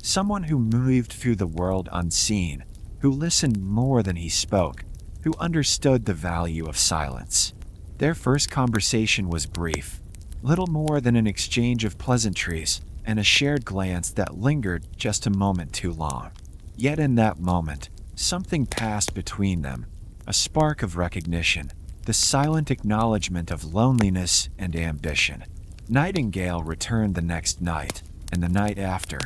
someone who moved through the world unseen, who listened more than he spoke, who understood the value of silence. Their first conversation was brief, little more than an exchange of pleasantries and a shared glance that lingered just a moment too long. Yet in that moment, something passed between them, a spark of recognition, the silent acknowledgement of loneliness and ambition. Nightingale returned the next night, and the night after,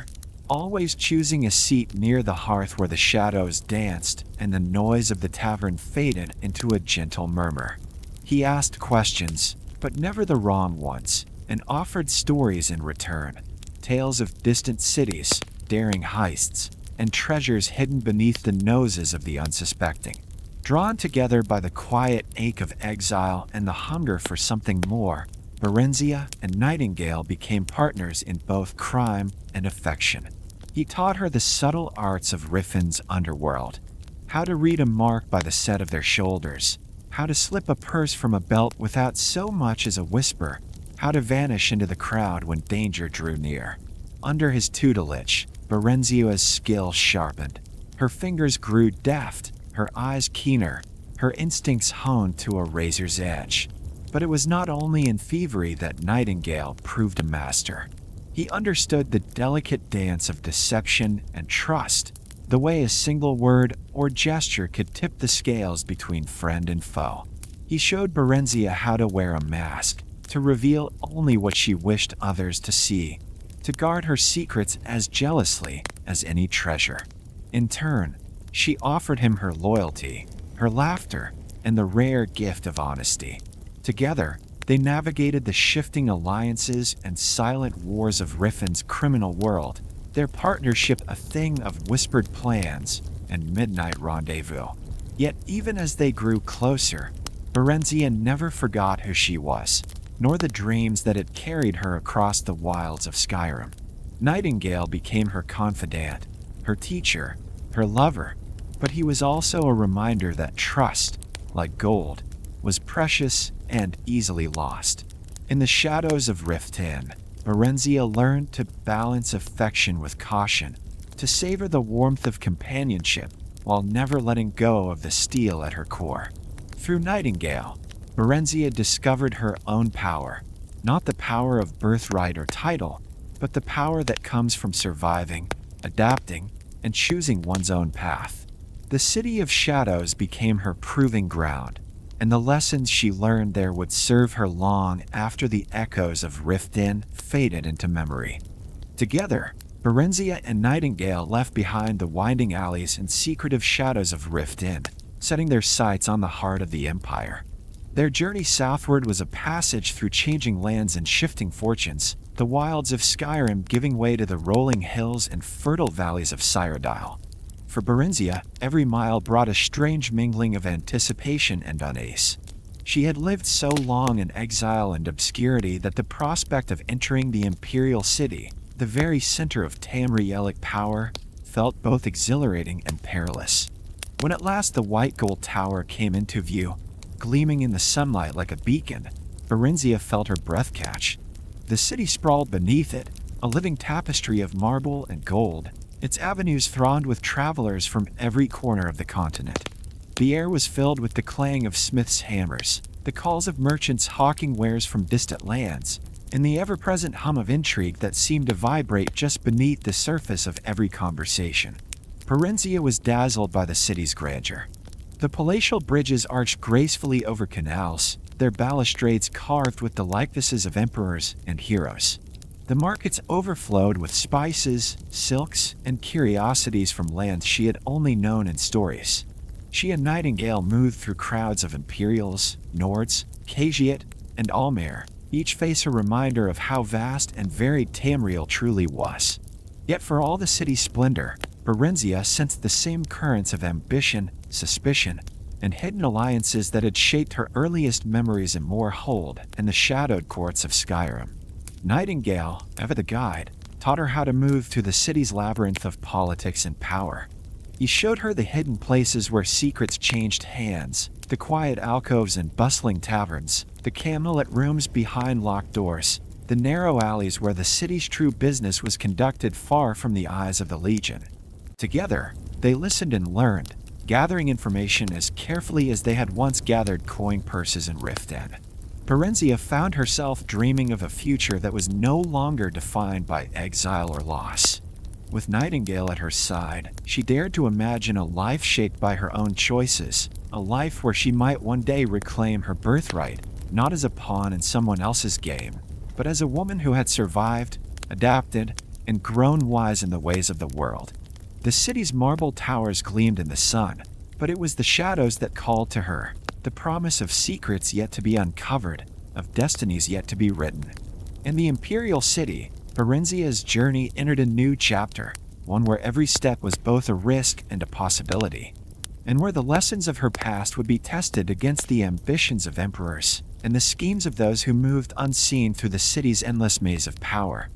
always choosing a seat near the hearth where the shadows danced and the noise of the tavern faded into a gentle murmur. He asked questions, but never the wrong ones, and offered stories in return. Tales of distant cities, daring heists, and treasures hidden beneath the noses of the unsuspecting. Drawn together by the quiet ache of exile and the hunger for something more, Barenziah and Nightingale became partners in both crime and affection. He taught her the subtle arts of Riften's underworld, how to read a mark by the set of their shoulders, how to slip a purse from a belt without so much as a whisper, how to vanish into the crowd when danger drew near. Under his tutelage, Barenziah's skill sharpened. Her fingers grew deft, her eyes keener, her instincts honed to a razor's edge. But it was not only in thievery that Nightingale proved a master. He understood the delicate dance of deception and trust, the way a single word or gesture could tip the scales between friend and foe. He showed Barenziah how to wear a mask, to reveal only what she wished others to see, to guard her secrets as jealously as any treasure. In turn, she offered him her loyalty, her laughter, and the rare gift of honesty. Together, they navigated the shifting alliances and silent wars of Riften's criminal world, their partnership a thing of whispered plans and midnight rendezvous. Yet even as they grew closer, Barenziah never forgot who she was, nor the dreams that had carried her across the wilds of Skyrim. Nightingale became her confidant, her teacher, her lover, but he was also a reminder that trust, like gold, was precious and easily lost. In the shadows of Riften, Barenziah learned to balance affection with caution, to savor the warmth of companionship while never letting go of the steel at her core. Through Nightingale, Barenziah discovered her own power, not the power of birthright or title, but the power that comes from surviving, adapting, and choosing one's own path. The City of Shadows became her proving ground, and the lessons she learned there would serve her long after the echoes of Riften faded into memory. Together, Barenziah and Nightingale left behind the winding alleys and secretive shadows of Riften, setting their sights on the heart of the Empire. Their journey southward was a passage through changing lands and shifting fortunes, the wilds of Skyrim giving way to the rolling hills and fertile valleys of Cyrodiil. For Barenziah, every mile brought a strange mingling of anticipation and unease. She had lived so long in exile and obscurity that the prospect of entering the Imperial City, the very center of Tamrielic power, felt both exhilarating and perilous. When at last the white gold tower came into view, gleaming in the sunlight like a beacon, Barenziah felt her breath catch. The city sprawled beneath it, a living tapestry of marble and gold, its avenues thronged with travelers from every corner of the continent. The air was filled with the clang of smiths' hammers, the calls of merchants hawking wares from distant lands, and the ever-present hum of intrigue that seemed to vibrate just beneath the surface of every conversation. Barenziah was dazzled by the city's grandeur. The palatial bridges arched gracefully over canals, their balustrades carved with the likenesses of emperors and heroes. The markets overflowed with spices, silks, and curiosities from lands she had only known in stories. She and Nightingale moved through crowds of Imperials, Nords, Cagiat, and Almer, each face a reminder of how vast and varied Tamriel truly was. Yet for all the city's splendor, Barenziah sensed the same currents of ambition, suspicion, and hidden alliances that had shaped her earliest memories in Mournhold and the shadowed courts of Skyrim. Nightingale, ever the guide, taught her how to move through the city's labyrinth of politics and power. He showed her the hidden places where secrets changed hands, the quiet alcoves and bustling taverns, the candlelit rooms behind locked doors, the narrow alleys where the city's true business was conducted far from the eyes of the Legion. Together, they listened and learned, gathering information as carefully as they had once gathered coin purses in Riften. Barenziah found herself dreaming of a future that was no longer defined by exile or loss. With Nightingale at her side, she dared to imagine a life shaped by her own choices, a life where she might one day reclaim her birthright, not as a pawn in someone else's game, but as a woman who had survived, adapted, and grown wise in the ways of the world. The city's marble towers gleamed in the sun, but it was the shadows that called to her, the promise of secrets yet to be uncovered, of destinies yet to be written. In the Imperial City, Barenziah's journey entered a new chapter, one where every step was both a risk and a possibility, and where the lessons of her past would be tested against the ambitions of emperors and the schemes of those who moved unseen through the city's endless maze of power.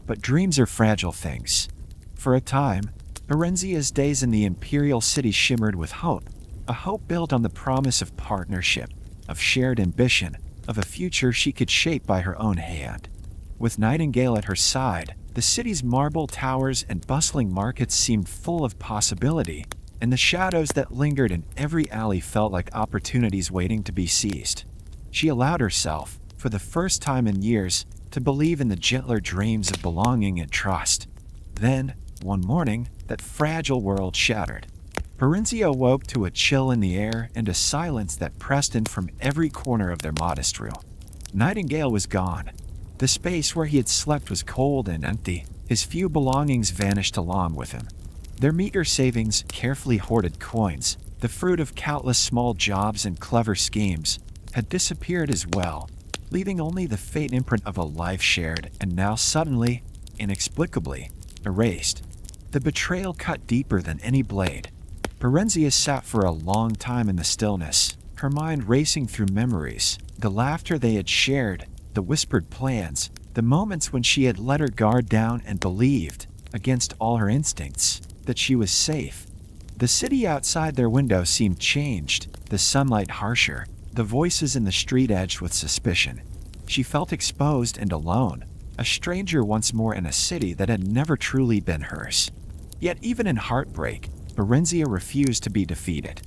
But dreams are fragile things. For a time, Barenziah's days in the Imperial City shimmered with hope, a hope built on the promise of partnership, of shared ambition, of a future she could shape by her own hand. With Nightingale at her side, the city's marble towers and bustling markets seemed full of possibility, and the shadows that lingered in every alley felt like opportunities waiting to be seized. She allowed herself, for the first time in years, to believe in the gentler dreams of belonging and trust. Then, one morning, that fragile world shattered. Barenziah awoke to a chill in the air and a silence that pressed in from every corner of their modest room. Nightingale was gone. The space where he had slept was cold and empty. His few belongings vanished along with him. Their meager savings, carefully hoarded coins, the fruit of countless small jobs and clever schemes, had disappeared as well, leaving only the faint imprint of a life shared and now suddenly, inexplicably, erased. The betrayal cut deeper than any blade. Barenziah sat for a long time in the stillness, her mind racing through memories, the laughter they had shared, the whispered plans, the moments when she had let her guard down and believed, against all her instincts, that she was safe. The city outside their window seemed changed, the sunlight harsher, the voices in the street edged with suspicion. She felt exposed and alone, a stranger once more in a city that had never truly been hers. Yet even in heartbreak, Barenziah refused to be defeated.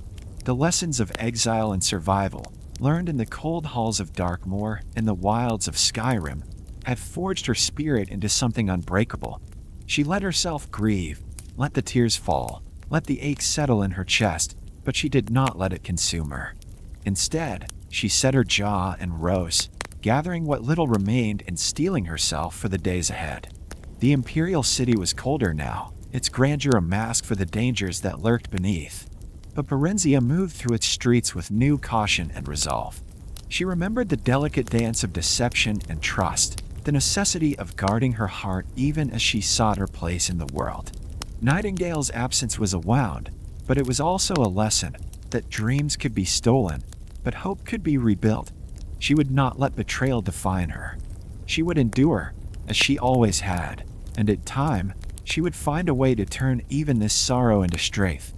The lessons of exile and survival, learned in the cold halls of Darkmoor and the wilds of Skyrim, had forged her spirit into something unbreakable. She let herself grieve, let the tears fall, let the ache settle in her chest, but she did not let it consume her. Instead, she set her jaw and rose, gathering what little remained and steeling herself for the days ahead. The Imperial City was colder now, its grandeur a mask for the dangers that lurked beneath. But Barenziah moved through its streets with new caution and resolve. She remembered the delicate dance of deception and trust, the necessity of guarding her heart even as she sought her place in the world. Nightingale's absence was a wound, but it was also a lesson that dreams could be stolen, but hope could be rebuilt. She would not let betrayal define her. She would endure, as she always had, and in time, she would find a way to turn even this sorrow into strength.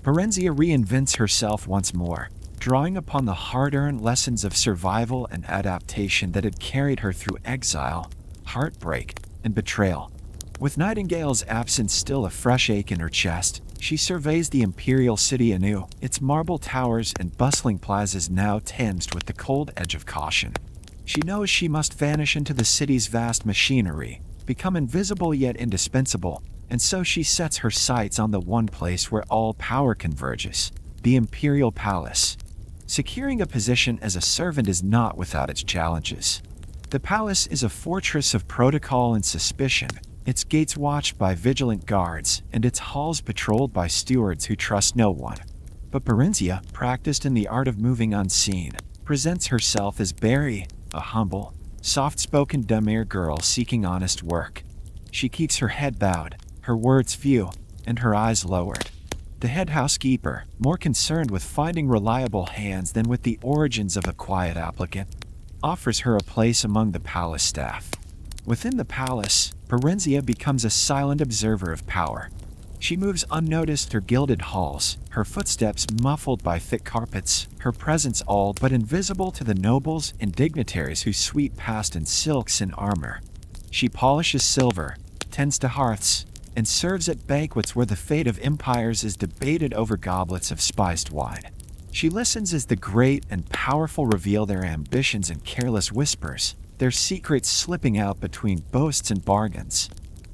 Barenziah reinvents herself once more, drawing upon the hard-earned lessons of survival and adaptation that had carried her through exile, heartbreak, and betrayal. With Nightingale's absence still a fresh ache in her chest, she surveys the Imperial City anew, its marble towers and bustling plazas now tinged with the cold edge of caution. She knows she must vanish into the city's vast machinery, become invisible yet indispensable, and so she sets her sights on the one place where all power converges, the Imperial Palace. Securing a position as a servant is not without its challenges. The palace is a fortress of protocol and suspicion, its gates watched by vigilant guards, and its halls patrolled by stewards who trust no one. But Barenziah, practiced in the art of moving unseen, presents herself as Barry, a humble, soft-spoken Damir girl seeking honest work. She keeps her head bowed, her words few, and her eyes lowered. The head housekeeper, more concerned with finding reliable hands than with the origins of a quiet applicant, offers her a place among the palace staff. Within the palace, Barenziah becomes a silent observer of power. She moves unnoticed through gilded halls, her footsteps muffled by thick carpets, her presence all but invisible to the nobles and dignitaries who sweep past in silks and armor. She polishes silver, tends to hearths, and serves at banquets where the fate of empires is debated over goblets of spiced wine. She listens as the great and powerful reveal their ambitions in careless whispers, their secrets slipping out between boasts and bargains.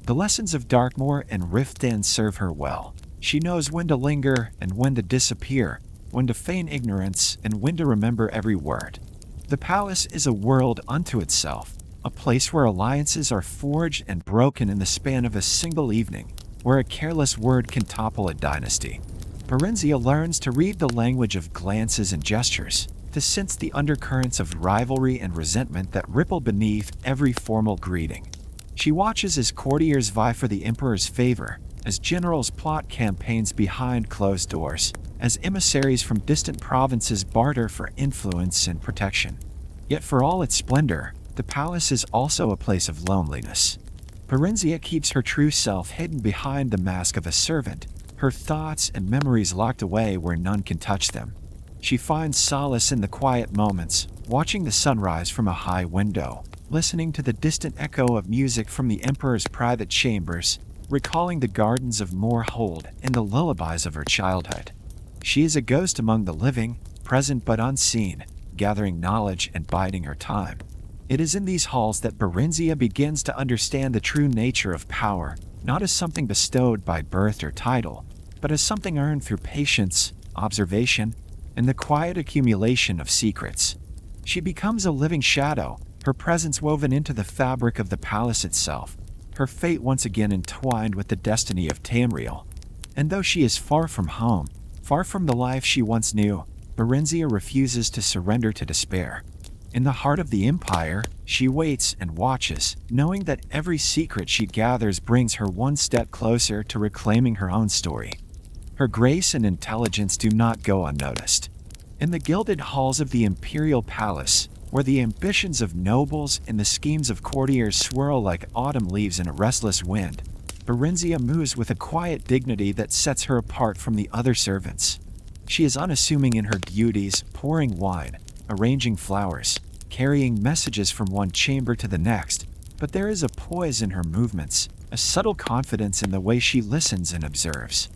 The lessons of Darkmoor and Riften serve her well. She knows when to linger and when to disappear, when to feign ignorance and when to remember every word. The palace is a world unto itself, a place where alliances are forged and broken in the span of a single evening, where a careless word can topple a dynasty. Barenziah learns to read the language of glances and gestures, to sense the undercurrents of rivalry and resentment that ripple beneath every formal greeting. She watches as courtiers vie for the emperor's favor, as generals plot campaigns behind closed doors, as emissaries from distant provinces barter for influence and protection. Yet for all its splendor, the palace is also a place of loneliness. Barenziah keeps her true self hidden behind the mask of a servant, her thoughts and memories locked away where none can touch them. She finds solace in the quiet moments, watching the sunrise from a high window, listening to the distant echo of music from the emperor's private chambers, recalling the gardens of Mournhold and the lullabies of her childhood. She is a ghost among the living, present but unseen, gathering knowledge and biding her time. It is in these halls that Barenziah begins to understand the true nature of power, not as something bestowed by birth or title, but as something earned through patience, observation, and the quiet accumulation of secrets. She becomes a living shadow, her presence woven into the fabric of the palace itself, her fate once again entwined with the destiny of Tamriel. And though she is far from home, far from the life she once knew, Barenziah refuses to surrender to despair. In the heart of the Empire, she waits and watches, knowing that every secret she gathers brings her one step closer to reclaiming her own story. Her grace and intelligence do not go unnoticed. In the gilded halls of the Imperial Palace, where the ambitions of nobles and the schemes of courtiers swirl like autumn leaves in a restless wind, Barenziah moves with a quiet dignity that sets her apart from the other servants. She is unassuming in her duties, pouring wine, arranging flowers, carrying messages from one chamber to the next, but there is a poise in her movements, a subtle confidence in the way she listens and observes,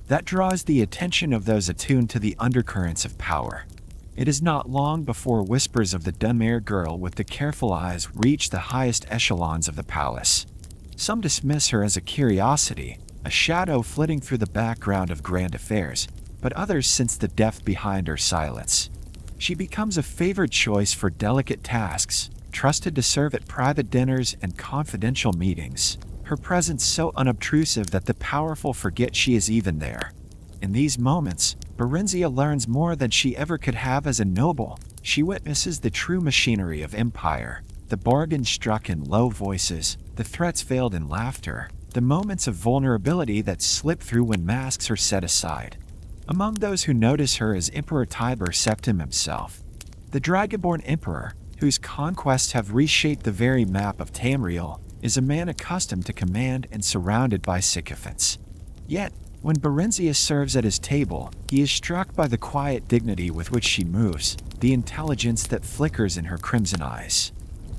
that draws the attention of those attuned to the undercurrents of power. It is not long before whispers of the Dunmere girl with the careful eyes reach the highest echelons of the palace. Some dismiss her as a curiosity, a shadow flitting through the background of grand affairs, but others sense the depth behind her silence. She becomes a favored choice for delicate tasks, trusted to serve at private dinners and confidential meetings, her presence so unobtrusive that the powerful forget she is even there. In these moments, Barenziah learns more than she ever could have as a noble. She witnesses the true machinery of empire, the bargains struck in low voices, the threats veiled in laughter, the moments of vulnerability that slip through when masks are set aside. Among those who notice her is Emperor Tiber Septim himself, the Dragonborn Emperor, whose conquests have reshaped the very map of Tamriel, is a man accustomed to command and surrounded by sycophants. Yet, when Barenziah serves at his table, he is struck by the quiet dignity with which she moves, the intelligence that flickers in her crimson eyes.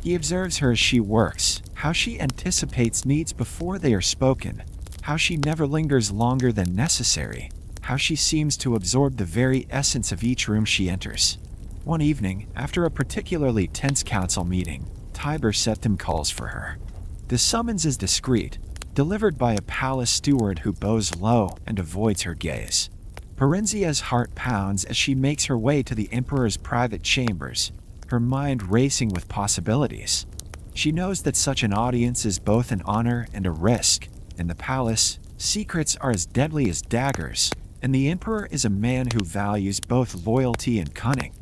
He observes her as she works, how she anticipates needs before they are spoken, how she never lingers longer than necessary, how she seems to absorb the very essence of each room she enters. One evening, after a particularly tense council meeting, Tiber Septim calls for her. The summons is discreet, delivered by a palace steward who bows low and avoids her gaze. Barenziah's heart pounds as she makes her way to the emperor's private chambers, her mind racing with possibilities. She knows that such an audience is both an honor and a risk. In the palace, secrets are as deadly as daggers, and the emperor is a man who values both loyalty and cunning.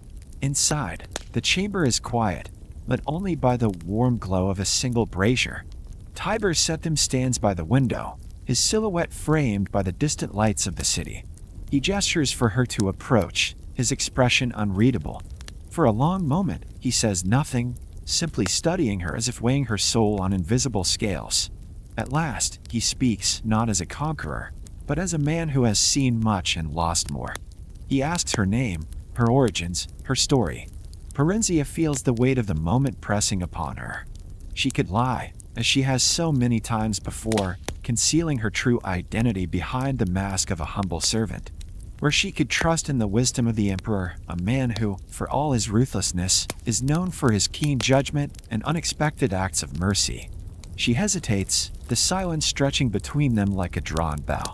Inside, the chamber is quiet, lit only by the warm glow of a single brazier. Tiber Septim stands by the window, his silhouette framed by the distant lights of the city. He gestures for her to approach, his expression unreadable. For a long moment, he says nothing, simply studying her as if weighing her soul on invisible scales. At last, he speaks not as a conqueror, but as a man who has seen much and lost more. He asks her name, her origins, her story. Barenziah feels the weight of the moment pressing upon her. She could lie, as she has so many times before, concealing her true identity behind the mask of a humble servant. Where she could trust in the wisdom of the emperor, a man who, for all his ruthlessness, is known for his keen judgment and unexpected acts of mercy. She hesitates, the silence stretching between them like a drawn bow.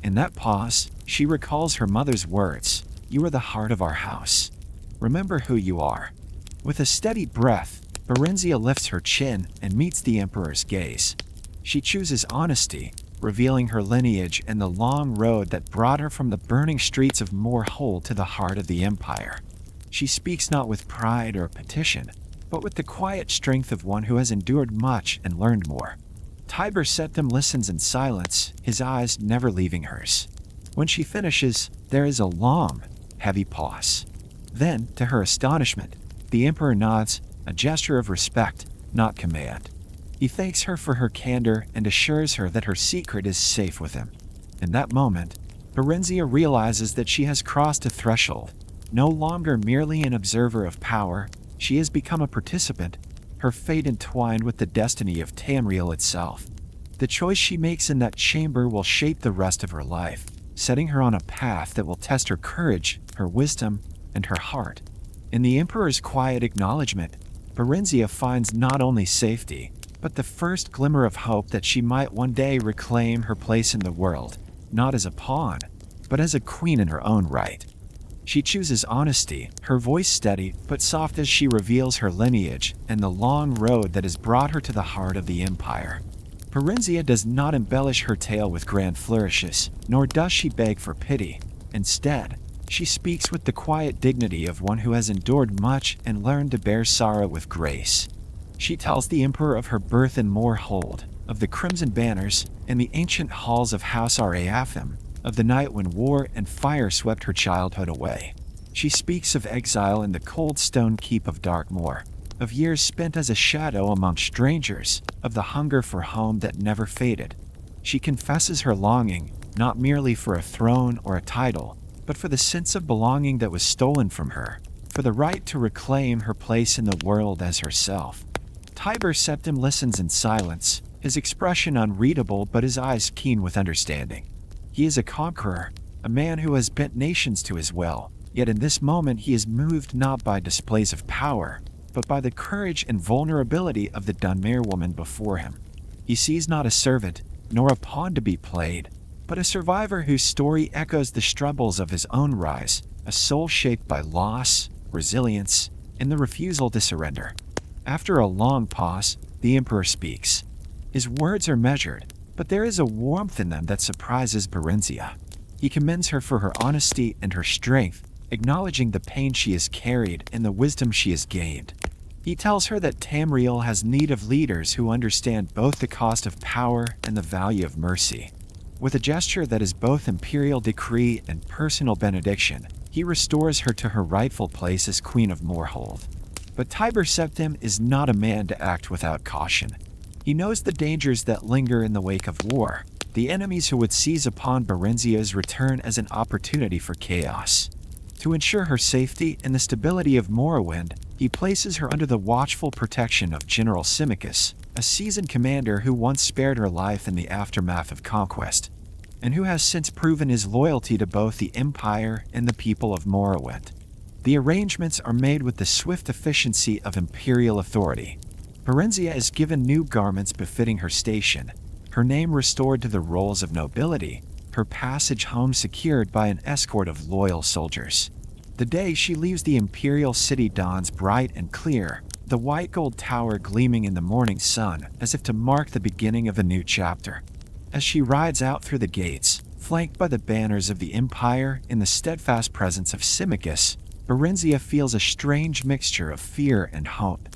In that pause, she recalls her mother's words, "You are the heart of our house. Remember who you are." With a steady breath, Barenziah lifts her chin and meets the Emperor's gaze. She chooses honesty, revealing her lineage and the long road that brought her from the burning streets of Mournhold to the heart of the Empire. She speaks not with pride or petition, but with the quiet strength of one who has endured much and learned more. Tiber Septim listens in silence, his eyes never leaving hers. When she finishes, there is a long, heavy pause. Then, to her astonishment, the Emperor nods, a gesture of respect, not command. He thanks her for her candor and assures her that her secret is safe with him. In that moment, Barenziah realizes that she has crossed a threshold. No longer merely an observer of power, she has become a participant, her fate entwined with the destiny of Tamriel itself. The choice she makes in that chamber will shape the rest of her life, setting her on a path that will test her courage, her wisdom, and her heart. In the Emperor's quiet acknowledgement, Barenziah finds not only safety, but the first glimmer of hope that she might one day reclaim her place in the world, not as a pawn, but as a queen in her own right. She chooses honesty, her voice steady but soft as she reveals her lineage and the long road that has brought her to the heart of the Empire. Barenziah does not embellish her tale with grand flourishes, nor does she beg for pity. Instead, she speaks with the quiet dignity of one who has endured much and learned to bear sorrow with grace. She tells the Emperor of her birth in Mournhold, of the crimson banners and the ancient halls of House Raften, of the night when war and fire swept her childhood away. She speaks of exile in the cold stone keep of Darkmoor, of years spent as a shadow among strangers, of the hunger for home that never faded. She confesses her longing, not merely for a throne or a title, but for the sense of belonging that was stolen from her, for the right to reclaim her place in the world as herself. Tiber Septim listens in silence, his expression unreadable but his eyes keen with understanding. He is a conqueror, a man who has bent nations to his will, yet in this moment he is moved not by displays of power, but by the courage and vulnerability of the Dunmere woman before him. He sees not a servant, nor a pawn to be played, but a survivor whose story echoes the struggles of his own rise, a soul shaped by loss, resilience, and the refusal to surrender. After a long pause, the Emperor speaks. His words are measured, but there is a warmth in them that surprises Barenziah. He commends her for her honesty and her strength, acknowledging the pain she has carried and the wisdom she has gained. He tells her that Tamriel has need of leaders who understand both the cost of power and the value of mercy. With a gesture that is both imperial decree and personal benediction, he restores her to her rightful place as Queen of Mournhold. But Tiber Septim is not a man to act without caution. He knows the dangers that linger in the wake of war, the enemies who would seize upon Barenziah's return as an opportunity for chaos. To ensure her safety and the stability of Morrowind, he places her under the watchful protection of General Symmachus, a seasoned commander who once spared her life in the aftermath of conquest, and who has since proven his loyalty to both the Empire and the people of Morrowind. The arrangements are made with the swift efficiency of imperial authority. Barenziah is given new garments befitting her station, her name restored to the roles of nobility, her passage home secured by an escort of loyal soldiers. The day she leaves the Imperial City dawns bright and clear, the white gold tower gleaming in the morning sun as if to mark the beginning of a new chapter. As she rides out through the gates, flanked by the banners of the Empire in the steadfast presence of Symmachus, Barenziah feels a strange mixture of fear and hope.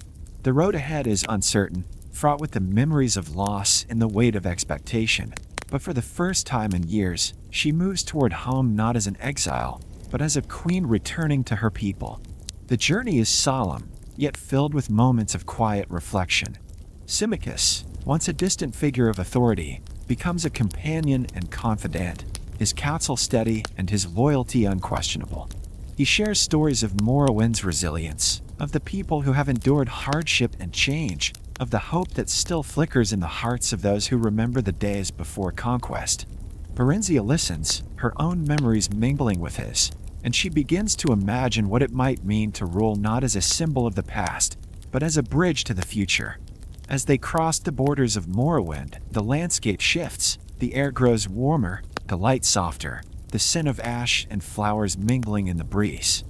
The road ahead is uncertain, fraught with the memories of loss and the weight of expectation, but for the first time in years, she moves toward home not as an exile, but as a queen returning to her people. The journey is solemn, yet filled with moments of quiet reflection. Symmachus, once a distant figure of authority, becomes a companion and confidant, his counsel steady and his loyalty unquestionable. He shares stories of Morrowind's resilience, of the people who have endured hardship and change, of the hope that still flickers in the hearts of those who remember the days before conquest. Barenziah listens, her own memories mingling with his, and she begins to imagine what it might mean to rule not as a symbol of the past, but as a bridge to the future. As they cross the borders of Morrowind, the landscape shifts, the air grows warmer, the light softer, the scent of ash and flowers mingling in the breeze.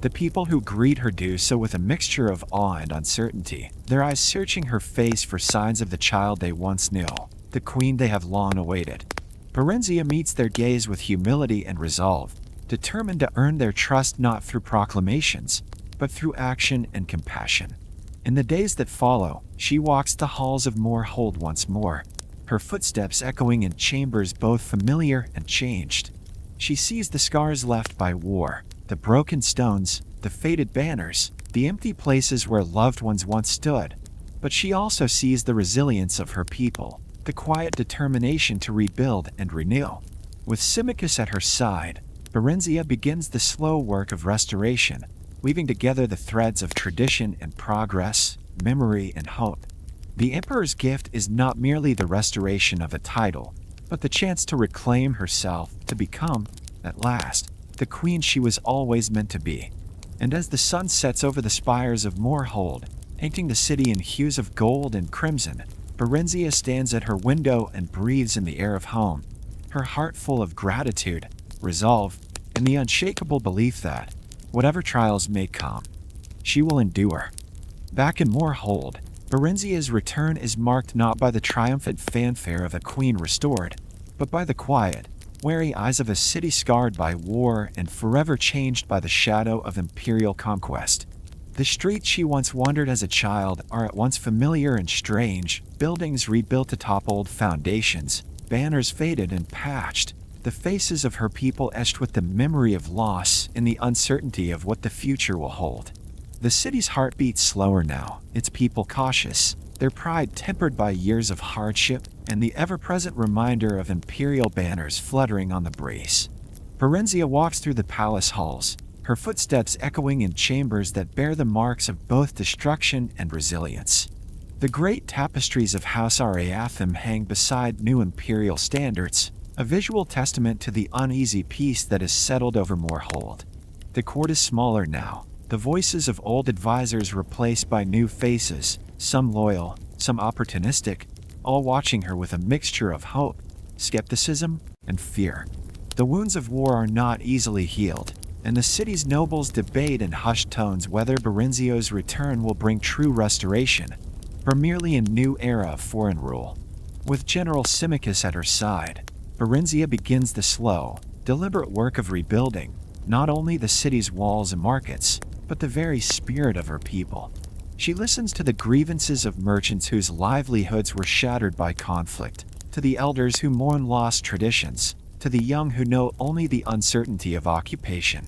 The people who greet her do so with a mixture of awe and uncertainty, their eyes searching her face for signs of the child they once knew, the queen they have long awaited. Barenziah meets their gaze with humility and resolve, determined to earn their trust not through proclamations, but through action and compassion. In the days that follow, she walks the halls of Mournhold once more, her footsteps echoing in chambers both familiar and changed. She sees the scars left by war, the broken stones, the faded banners, the empty places where loved ones once stood. But she also sees the resilience of her people, the quiet determination to rebuild and renew. With Symmachus at her side, Barenziah begins the slow work of restoration, weaving together the threads of tradition and progress, memory and hope. The Emperor's gift is not merely the restoration of a title, but the chance to reclaim herself, to become, at last, the queen she was always meant to be. And as the sun sets over the spires of Mournhold, painting the city in hues of gold and crimson, Barenziah stands at her window and breathes in the air of home, her heart full of gratitude, resolve, and the unshakable belief that, whatever trials may come, she will endure. Back in Mournhold, Barenziah's return is marked not by the triumphant fanfare of a queen restored, but by the quiet, wary eyes of a city scarred by war and forever changed by the shadow of imperial conquest. The streets she once wandered as a child are at once familiar and strange, buildings rebuilt atop old foundations, banners faded and patched, the faces of her people etched with the memory of loss and the uncertainty of what the future will hold. The city's heart beats slower now, its people cautious, their pride tempered by years of hardship and the ever-present reminder of imperial banners fluttering on the breeze. Barenziah walks through the palace halls, her footsteps echoing in chambers that bear the marks of both destruction and resilience. The great tapestries of House Arathim hang beside new imperial standards, a visual testament to the uneasy peace that has settled over Mournhold. The court is smaller now, the voices of old advisors replaced by new faces, some loyal, some opportunistic, all watching her with a mixture of hope, skepticism, and fear. The wounds of war are not easily healed, and the city's nobles debate in hushed tones whether Barenziah's return will bring true restoration, or merely a new era of foreign rule. With General Symmachus at her side, Barenziah begins the slow, deliberate work of rebuilding, not only the city's walls and markets, but the very spirit of her people. She listens to the grievances of merchants whose livelihoods were shattered by conflict, to the elders who mourn lost traditions, to the young who know only the uncertainty of occupation.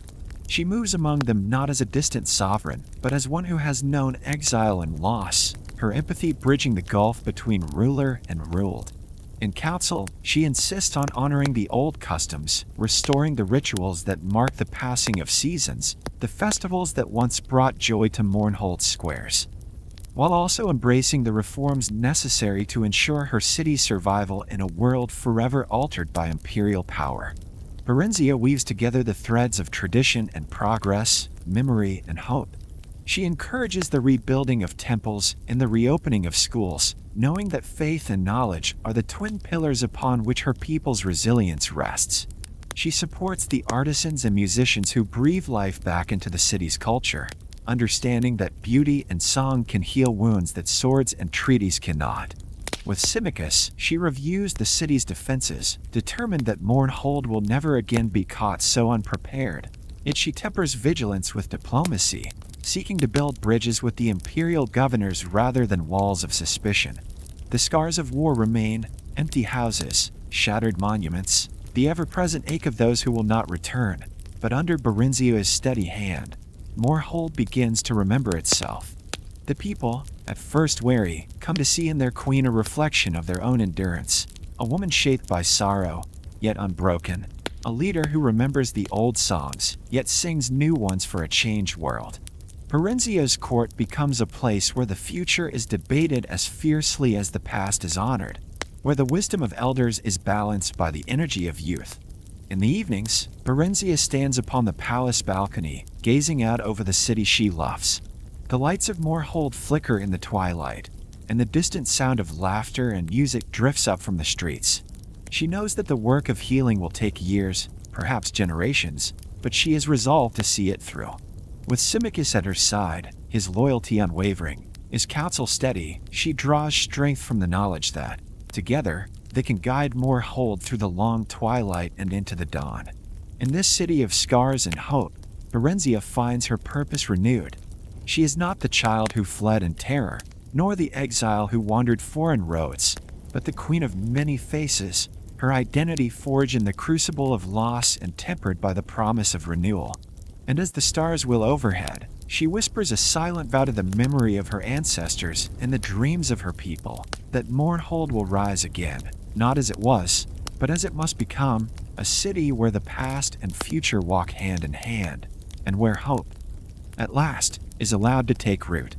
She moves among them not as a distant sovereign, but as one who has known exile and loss, her empathy bridging the gulf between ruler and ruled. In council, she insists on honoring the old customs, restoring the rituals that mark the passing of seasons, the festivals that once brought joy to Mournhold's squares, while also embracing the reforms necessary to ensure her city's survival in a world forever altered by imperial power. Barenziah weaves together the threads of tradition and progress, memory and hope. She encourages the rebuilding of temples and the reopening of schools, knowing that faith and knowledge are the twin pillars upon which her people's resilience rests. She supports the artisans and musicians who breathe life back into the city's culture, understanding that beauty and song can heal wounds that swords and treaties cannot. With Symmachus, she reviews the city's defenses, determined that Mournhold will never again be caught so unprepared. Yet she tempers vigilance with diplomacy, seeking to build bridges with the imperial governors rather than walls of suspicion. The scars of war remain, empty houses, shattered monuments, the ever-present ache of those who will not return, but under Barenziah's steady hand, Mournhold begins to remember itself. The people, at first wary, come to see in their queen a reflection of their own endurance, a woman shaped by sorrow, yet unbroken, a leader who remembers the old songs, yet sings new ones for a changed world. Barenziah's court becomes a place where the future is debated as fiercely as the past is honored, where the wisdom of elders is balanced by the energy of youth. In the evenings, Barenziah stands upon the palace balcony, gazing out over the city she loves. The lights of Mournhold flicker in the twilight, and the distant sound of laughter and music drifts up from the streets. She knows that the work of healing will take years, perhaps generations, but she is resolved to see it through. With Symmachus at her side, his loyalty unwavering, his counsel steady, she draws strength from the knowledge that, together, they can guide Mournhold through the long twilight and into the dawn. In this city of scars and hope, Barenziah finds her purpose renewed. She is not the child who fled in terror, nor the exile who wandered foreign roads, but the queen of many faces, her identity forged in the crucible of loss and tempered by the promise of renewal. And as the stars will overhead, she whispers a silent vow to the memory of her ancestors and the dreams of her people, that Mournhold will rise again, not as it was, but as it must become, a city where the past and future walk hand in hand, and where hope, at last, is allowed to take root.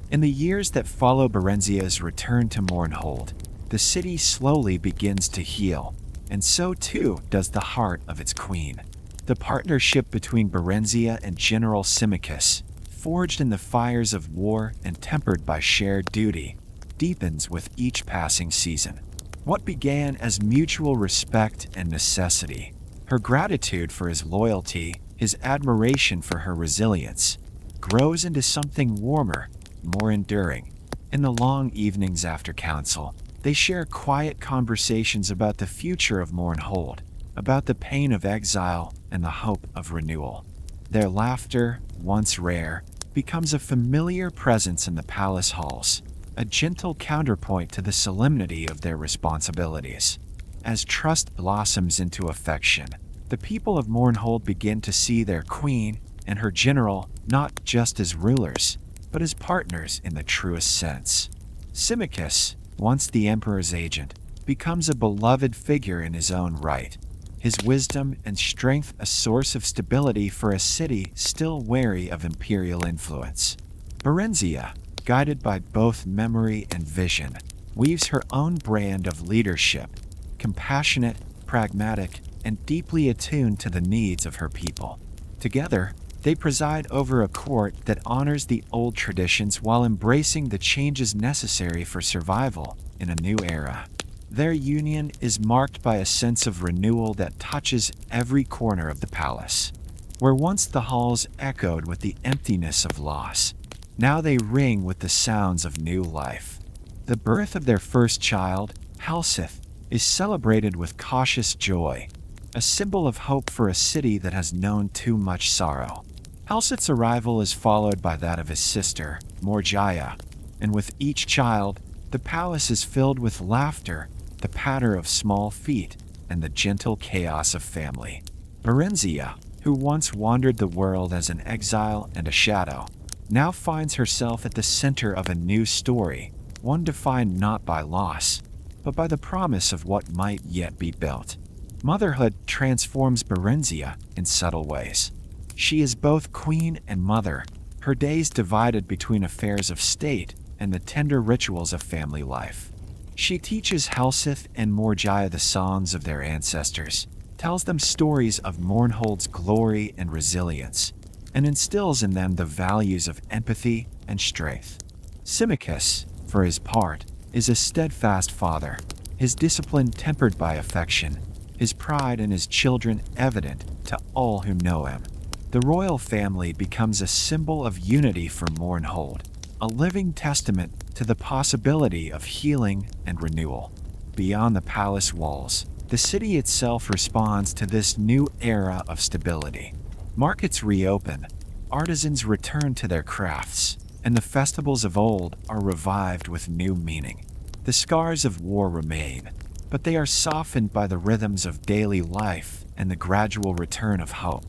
In the years that follow Barenziah's return to Mournhold, the city slowly begins to heal, and so too does the heart of its queen. The partnership between Barenziah and General Symmachus, forged in the fires of war and tempered by shared duty, deepens with each passing season. What began as mutual respect and necessity, her gratitude for his loyalty, his admiration for her resilience, grows into something warmer, more enduring. In the long evenings after council, they share quiet conversations about the future of Mournhold, about the pain of exile and the hope of renewal. Their laughter, once rare, becomes a familiar presence in the palace halls, a gentle counterpoint to the solemnity of their responsibilities. As trust blossoms into affection, the people of Mournhold begin to see their queen and her general not just as rulers, but as partners in the truest sense. Symmachus, once the emperor's agent, becomes a beloved figure in his own right, his wisdom and strength a source of stability for a city still wary of imperial influence. Barenziah, guided by both memory and vision, weaves her own brand of leadership, compassionate, pragmatic, and deeply attuned to the needs of her people. Together, they preside over a court that honors the old traditions while embracing the changes necessary for survival in a new era. Their union is marked by a sense of renewal that touches every corner of the palace. Where once the halls echoed with the emptiness of loss, now they ring with the sounds of new life. The birth of their first child, Helseth, is celebrated with cautious joy, a symbol of hope for a city that has known too much sorrow. Helseth's arrival is followed by that of his sister, Morrowind, and with each child, the palace is filled with laughter, the patter of small feet, and the gentle chaos of family. Barenziah, who once wandered the world as an exile and a shadow, now finds herself at the center of a new story, one defined not by loss, but by the promise of what might yet be built. Motherhood transforms Barenziah in subtle ways. She is both queen and mother, her days divided between affairs of state and the tender rituals of family life. She teaches Helseth and Morrowind the songs of their ancestors, tells them stories of Mournhold's glory and resilience, and instills in them the values of empathy and strength. Symmachus, for his part, is a steadfast father, his discipline tempered by affection, his pride in his children evident to all who know him. The royal family becomes a symbol of unity for Mournhold, a living testament to the possibility of healing and renewal. Beyond the palace walls, the city itself responds to this new era of stability. Markets reopen, artisans return to their crafts, and the festivals of old are revived with new meaning. The scars of war remain, but they are softened by the rhythms of daily life and the gradual return of hope.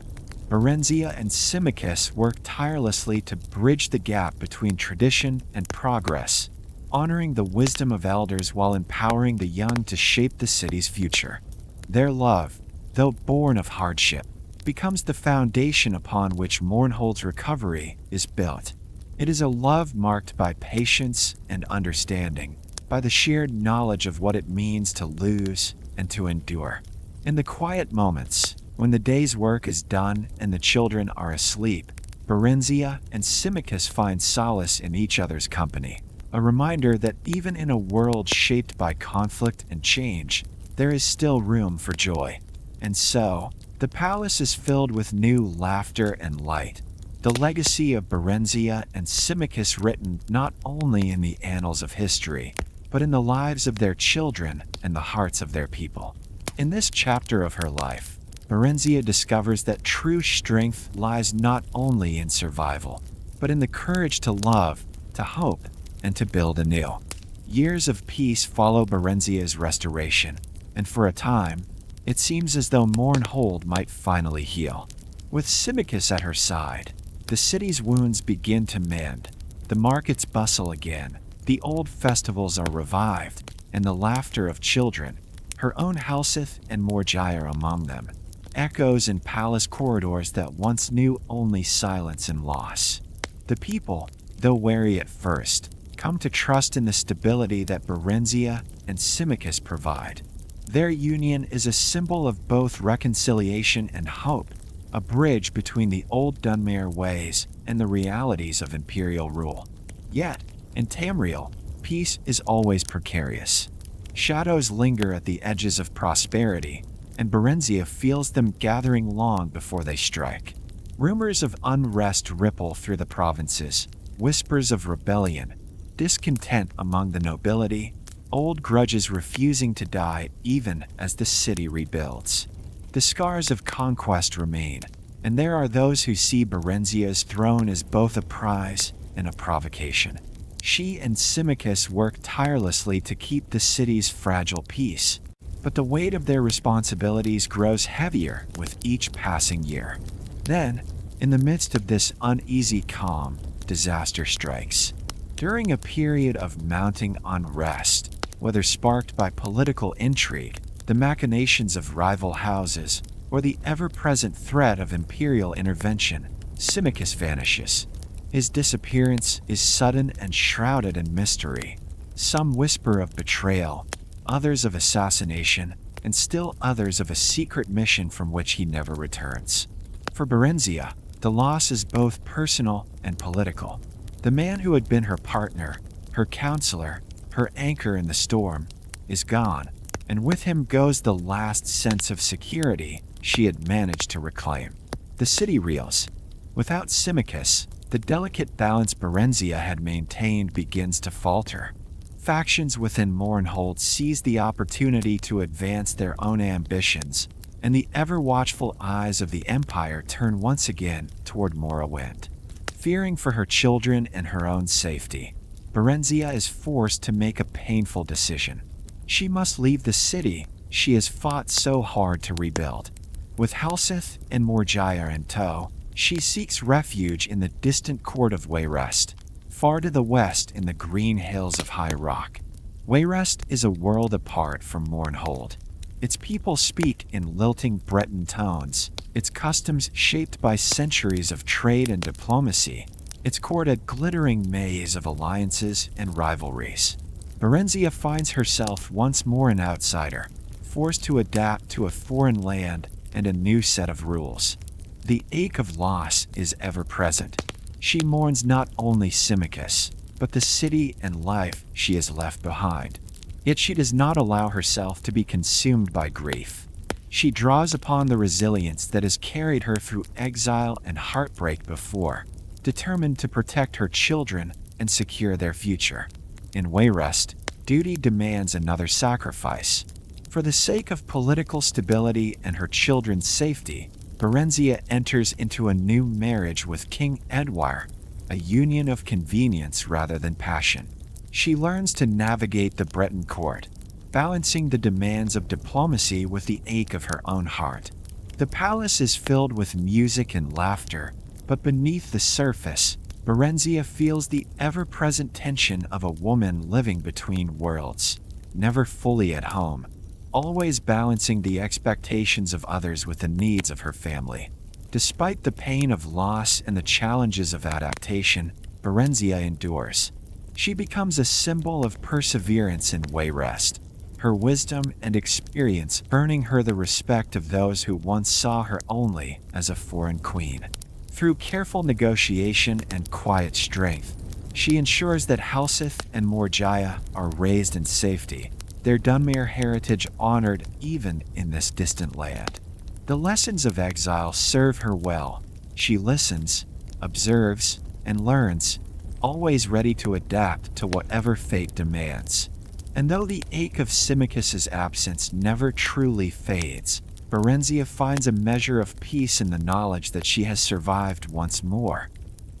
Barenziah and Symmachus work tirelessly to bridge the gap between tradition and progress, honoring the wisdom of elders while empowering the young to shape the city's future. Their love, though born of hardship, becomes the foundation upon which Mournhold's recovery is built. It is a love marked by patience and understanding, by the shared knowledge of what it means to lose and to endure. In the quiet moments, when the day's work is done and the children are asleep, Barenziah and Symmachus find solace in each other's company. a reminder that even in a world shaped by conflict and change, there is still room for joy. And so, the palace is filled with new laughter and light, the legacy of Barenziah and Symmachus written not only in the annals of history, but in the lives of their children and the hearts of their people. In this chapter of her life, Barenziah discovers that true strength lies not only in survival, but in the courage to love, to hope, and to build anew. Years of peace follow Barenziah's restoration, and for a time, it seems as though Mournhold might finally heal. With Symmachus at her side, the city's wounds begin to mend, the markets bustle again, the old festivals are revived, and the laughter of children, her own Halseth and Morrowind among them, echoes in palace corridors that once knew only silence and loss. The people, though wary at first, come to trust in the stability that Barenziah and Symmachus provide. Their union is a symbol of both reconciliation and hope, a bridge between the old Dunmere ways and the realities of imperial rule. Yet, in Tamriel, peace is always precarious. Shadows linger at the edges of prosperity, and Barenziah feels them gathering long before they strike. Rumors of unrest ripple through the provinces, whispers of rebellion, discontent among the nobility, old grudges refusing to die even as the city rebuilds. The scars of conquest remain, and there are those who see Barenziah's throne as both a prize and a provocation. She and Symmachus work tirelessly to keep the city's fragile peace, but the weight of their responsibilities grows heavier with each passing year. Then, in the midst of this uneasy calm, disaster strikes. During a period of mounting unrest, whether sparked by political intrigue, the machinations of rival houses, or the ever-present threat of imperial intervention, Symmachus vanishes. His disappearance is sudden and shrouded in mystery. Some whisper of betrayal, others of assassination, and still others of a secret mission from which he never returns. For Barenziah, the loss is both personal and political. The man who had been her partner, her counselor, her anchor in the storm, is gone, and with him goes the last sense of security she had managed to reclaim. The city reels. Without Symmachus, the delicate balance Barenziah had maintained begins to falter. Factions within Mournhold seize the opportunity to advance their own ambitions, and the ever-watchful eyes of the Empire turn once again toward Morrowind. Fearing for her children and her own safety, Barenziah is forced to make a painful decision. She must leave the city she has fought so hard to rebuild. With Halseth and Morrowind in tow, she seeks refuge in the distant court of Wayrest, far to the west in the green hills of High Rock. Wayrest is a world apart from Mournhold. Its people speak in lilting Breton tones, its customs shaped by centuries of trade and diplomacy, its court a glittering maze of alliances and rivalries. Barenziah finds herself once more an outsider, forced to adapt to a foreign land and a new set of rules. The ache of loss is ever present. She mourns not only Symmachus, but the city and life she has left behind. Yet she does not allow herself to be consumed by grief. She draws upon the resilience that has carried her through exile and heartbreak before, determined to protect her children and secure their future. In Wayrest, duty demands another sacrifice. For the sake of political stability and her children's safety, Barenziah enters into a new marriage with King Edward, a union of convenience rather than passion. She learns to navigate the Breton court, balancing the demands of diplomacy with the ache of her own heart. The palace is filled with music and laughter, but beneath the surface, Barenziah feels the ever-present tension of a woman living between worlds, never fully at home, always balancing the expectations of others with the needs of her family. Despite the pain of loss and the challenges of adaptation, Barenziah endures. She becomes a symbol of perseverance in Wayrest, her wisdom and experience earning her the respect of those who once saw her only as a foreign queen. Through careful negotiation and quiet strength, She ensures that Helseth and Morgiah are raised in safety, their Dunmer heritage honored even in this distant land. The lessons of exile serve her well. She listens, observes, and learns, always ready to adapt to whatever fate demands. And though the ache of Symmachus's absence never truly fades, Barenziah finds a measure of peace in the knowledge that she has survived once more.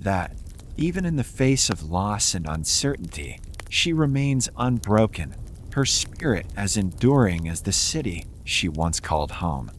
That, even in the face of loss and uncertainty, she remains unbroken, her spirit as enduring as the city she once called home.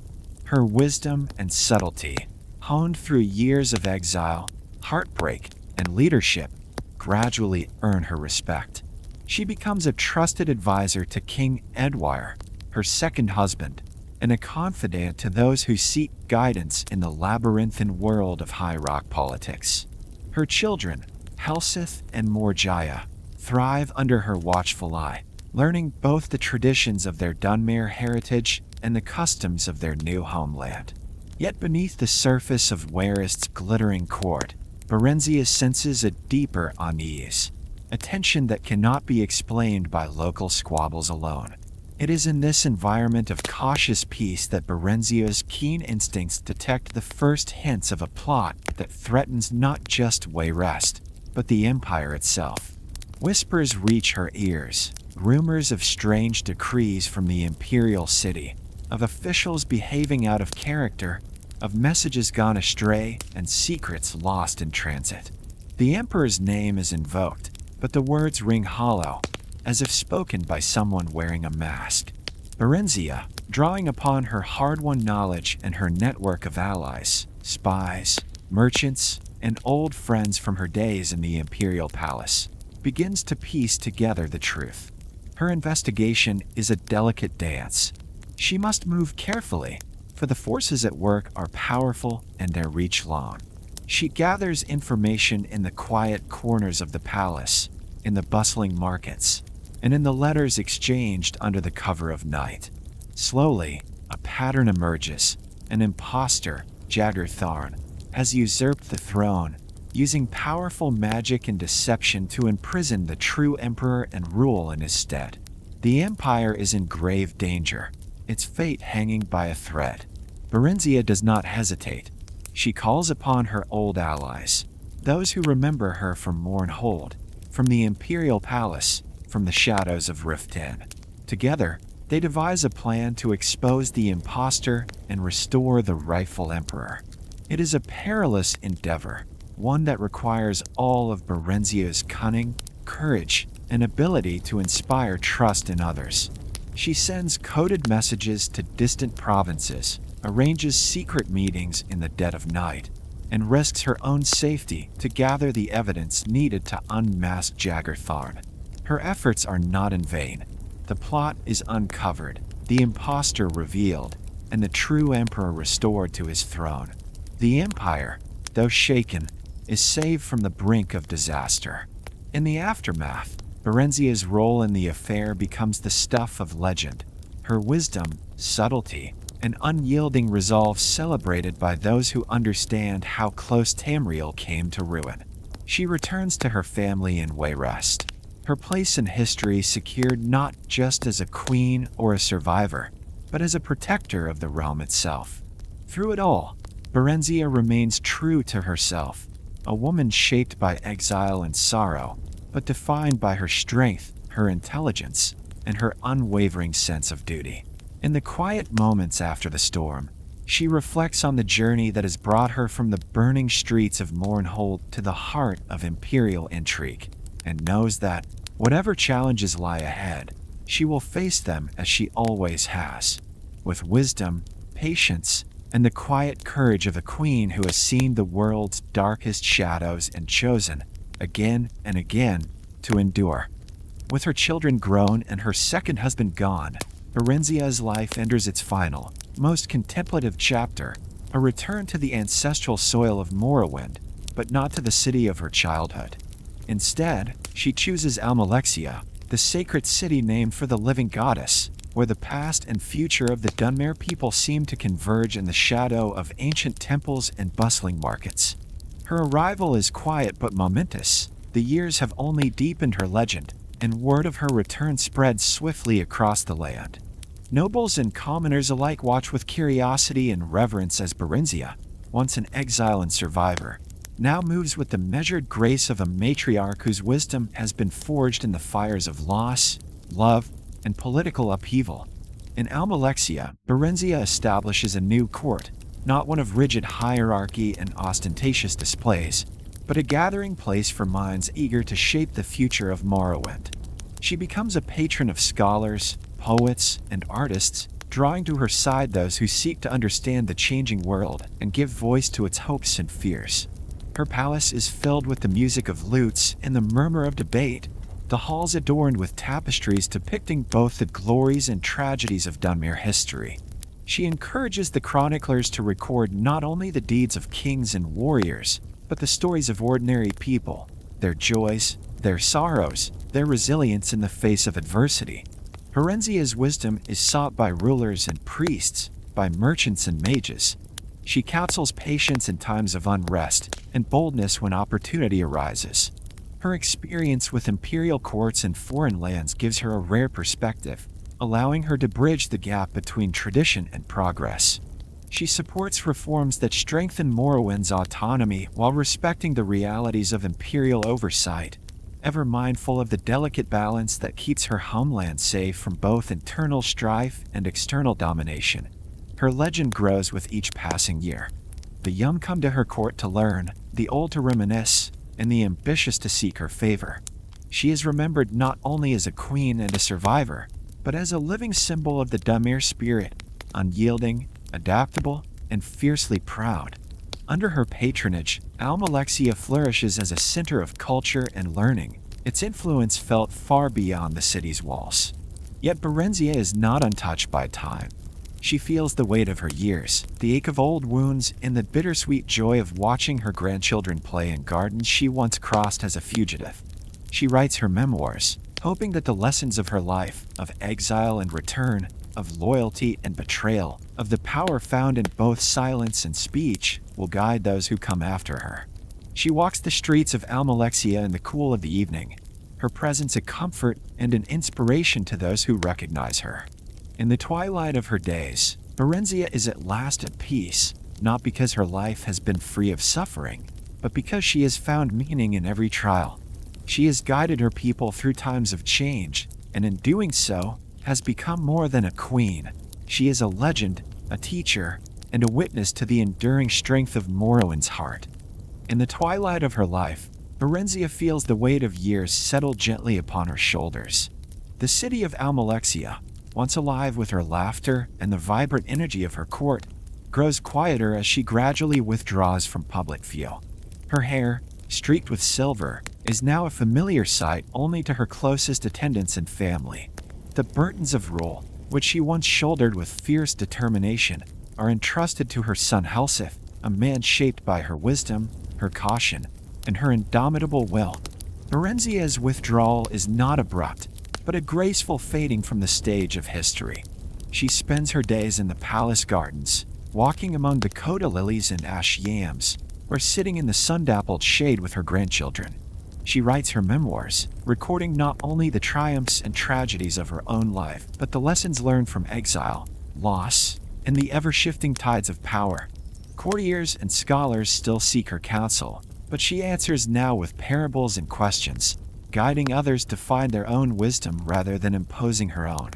Her wisdom and subtlety, honed through years of exile, heartbreak, and leadership, gradually earn her respect. She becomes a trusted advisor to King Edwire, her second husband, and a confidant to those who seek guidance in the labyrinthine world of High Rock politics. Her children, Helseth and Morgiah, thrive under her watchful eye, learning both the traditions of their Dunmer heritage and the customs of their new homeland. Yet beneath the surface of Wayrest's glittering court, Barenziah senses a deeper unease, a tension that cannot be explained by local squabbles alone. It is in this environment of cautious peace that Barenziah's keen instincts detect the first hints of a plot that threatens not just Wayrest, but the Empire itself. Whispers reach her ears, rumors of strange decrees from the Imperial City, of officials behaving out of character, of messages gone astray, and secrets lost in transit. The Emperor's name is invoked, but the words ring hollow, as if spoken by someone wearing a mask. Barenziah, drawing upon her hard-won knowledge and her network of allies, spies, merchants, and old friends from her days in the Imperial Palace, begins to piece together the truth. Her investigation is a delicate dance. She must move carefully, for the forces at work are powerful and their reach long. She gathers information in the quiet corners of the palace, in the bustling markets, and in the letters exchanged under the cover of night. Slowly, a pattern emerges. An impostor, Jagartharn, has usurped the throne, using powerful magic and deception to imprison the true emperor and rule in his stead. The empire is in grave danger, its fate hanging by a thread. Barenziah does not hesitate. She calls upon her old allies, those who remember her from Mournhold, from the Imperial Palace, from the shadows of Riften. Together, they devise a plan to expose the impostor and restore the rightful emperor. It is a perilous endeavor, one that requires all of Barenziah's cunning, courage, and ability to inspire trust in others. She sends coded messages to distant provinces, arranges secret meetings in the dead of night, and risks her own safety to gather the evidence needed to unmask Jagartharn. Her efforts are not in vain. The plot is uncovered, the impostor revealed, and the true emperor restored to his throne. The empire, though shaken, is saved from the brink of disaster. In the aftermath, Barenziah's role in the affair becomes the stuff of legend, her wisdom, subtlety, and unyielding resolve celebrated by those who understand how close Tamriel came to ruin. She returns to her family in Wayrest, her place in history secured not just as a queen or a survivor, but as a protector of the realm itself. Through it all, Barenziah remains true to herself, a woman shaped by exile and sorrow, but defined by her strength, her intelligence, and her unwavering sense of duty. In the quiet moments after the storm, she reflects on the journey that has brought her from the burning streets of Mournhold to the heart of imperial intrigue, and knows that, whatever challenges lie ahead, she will face them as she always has, with wisdom, patience, and the quiet courage of a queen who has seen the world's darkest shadows and chosen, again and again, to endure. With her children grown and her second husband gone, Barenziah's life enters its final, most contemplative chapter, a return to the ancestral soil of Morrowind, but not to the city of her childhood. Instead, she chooses Almalexia, the sacred city named for the living goddess, where the past and future of the Dunmer people seem to converge in the shadow of ancient temples and bustling markets. Her arrival is quiet but momentous, The years have only deepened her legend, and word of her return spread swiftly across the land. Nobles and commoners alike watch with curiosity and reverence as Barenziah, once an exile and survivor, now moves with the measured grace of a matriarch whose wisdom has been forged in the fires of loss, love, and political upheaval. In Almalexia, Barenziah establishes a new court, not one of rigid hierarchy and ostentatious displays, but a gathering place for minds eager to shape the future of Morrowind. She becomes a patron of scholars, poets, and artists, drawing to her side those who seek to understand the changing world and give voice to its hopes and fears. Her palace is filled with the music of lutes and the murmur of debate, the halls adorned with tapestries depicting both the glories and tragedies of Dunmer history. She encourages the chroniclers to record not only the deeds of kings and warriors, but the stories of ordinary people, their joys, their sorrows, their resilience in the face of adversity. Barenziah's wisdom is sought by rulers and priests, by merchants and mages. She counsels patience in times of unrest and boldness when opportunity arises. Her experience with imperial courts and foreign lands gives her a rare perspective, allowing her to bridge the gap between tradition and progress. She supports reforms that strengthen Morrowind's autonomy while respecting the realities of imperial oversight, ever mindful of the delicate balance that keeps her homeland safe from both internal strife and external domination. Her legend grows with each passing year. The young come to her court to learn, the old to reminisce, and the ambitious to seek her favor. She is remembered not only as a queen and a survivor, but as a living symbol of the Dunmer spirit, unyielding, adaptable, and fiercely proud. Under her patronage, Almalexia flourishes as a center of culture and learning, its influence felt far beyond the city's walls. Yet Barenziah is not untouched by time. She feels the weight of her years, the ache of old wounds, and the bittersweet joy of watching her grandchildren play in gardens she once crossed as a fugitive. She writes her memoirs, hoping that the lessons of her life, of exile and return, of loyalty and betrayal, of the power found in both silence and speech, will guide those who come after her. She walks the streets of Almalexia in the cool of the evening, her presence a comfort and an inspiration to those who recognize her. In the twilight of her days, Barenziah is at last at peace, not because her life has been free of suffering, but because she has found meaning in every trial. She has guided her people through times of change, and in doing so, has become more than a queen. She is a legend, a teacher, and a witness to the enduring strength of Morrowind's heart. In the twilight of her life, Barenziah feels the weight of years settle gently upon her shoulders. The city of Almalexia, once alive with her laughter and the vibrant energy of her court, grows quieter as she gradually withdraws from public view. Her hair, streaked with silver, is now a familiar sight only to her closest attendants and family. The burdens of rule, which she once shouldered with fierce determination, are entrusted to her son Helseth, a man shaped by her wisdom, her caution, and her indomitable will. Barenziah's withdrawal is not abrupt, but a graceful fading from the stage of history. She spends her days in the palace gardens, walking among Dakota lilies and ash yams, or sitting in the sun-dappled shade with her grandchildren. She writes her memoirs, recording not only the triumphs and tragedies of her own life, but the lessons learned from exile, loss, and the ever-shifting tides of power. Courtiers and scholars still seek her counsel, but she answers now with parables and questions, guiding others to find their own wisdom rather than imposing her own.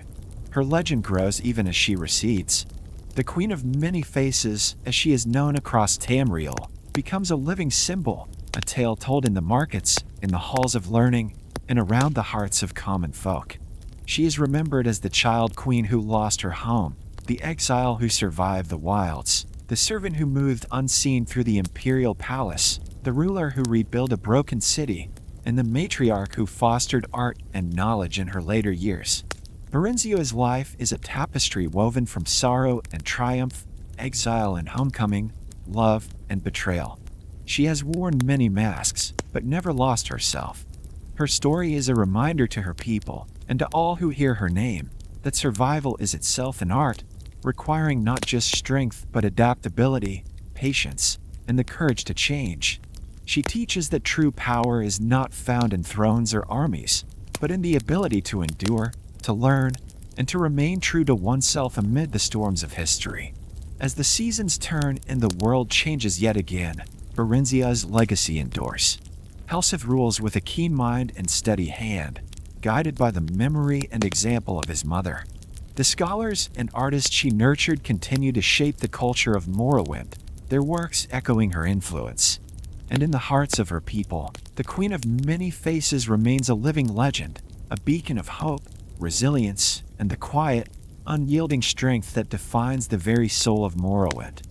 Her legend grows even as she recedes. The Queen of Many Faces, as she is known across Tamriel, becomes a living symbol, a tale told in the markets, in the halls of learning, and around the hearts of common folk. She is remembered as the child queen who lost her home, the exile who survived the wilds, the servant who moved unseen through the imperial palace, the ruler who rebuilt a broken city, and the matriarch who fostered art and knowledge in her later years. Barenziah's life is a tapestry woven from sorrow and triumph, exile and homecoming, love and betrayal. She has worn many masks, but never lost herself. Her story is a reminder to her people, and to all who hear her name, that survival is itself an art, requiring not just strength but adaptability, patience, and the courage to change. She teaches that true power is not found in thrones or armies, but in the ability to endure, to learn, and to remain true to oneself amid the storms of history. As the seasons turn and the world changes yet again, Barenziah's legacy endures. Helseth rules with a keen mind and steady hand, guided by the memory and example of his mother. The scholars and artists she nurtured continue to shape the culture of Morrowind, their works echoing her influence. And in the hearts of her people, the Queen of Many Faces remains a living legend, a beacon of hope, resilience, and the quiet, unyielding strength that defines the very soul of Morrowind.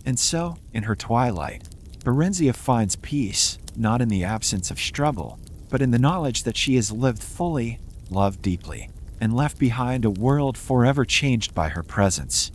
And so, in her twilight, Barenziah finds peace, not in the absence of struggle, but in the knowledge that she has lived fully, loved deeply, and left behind a world forever changed by her presence.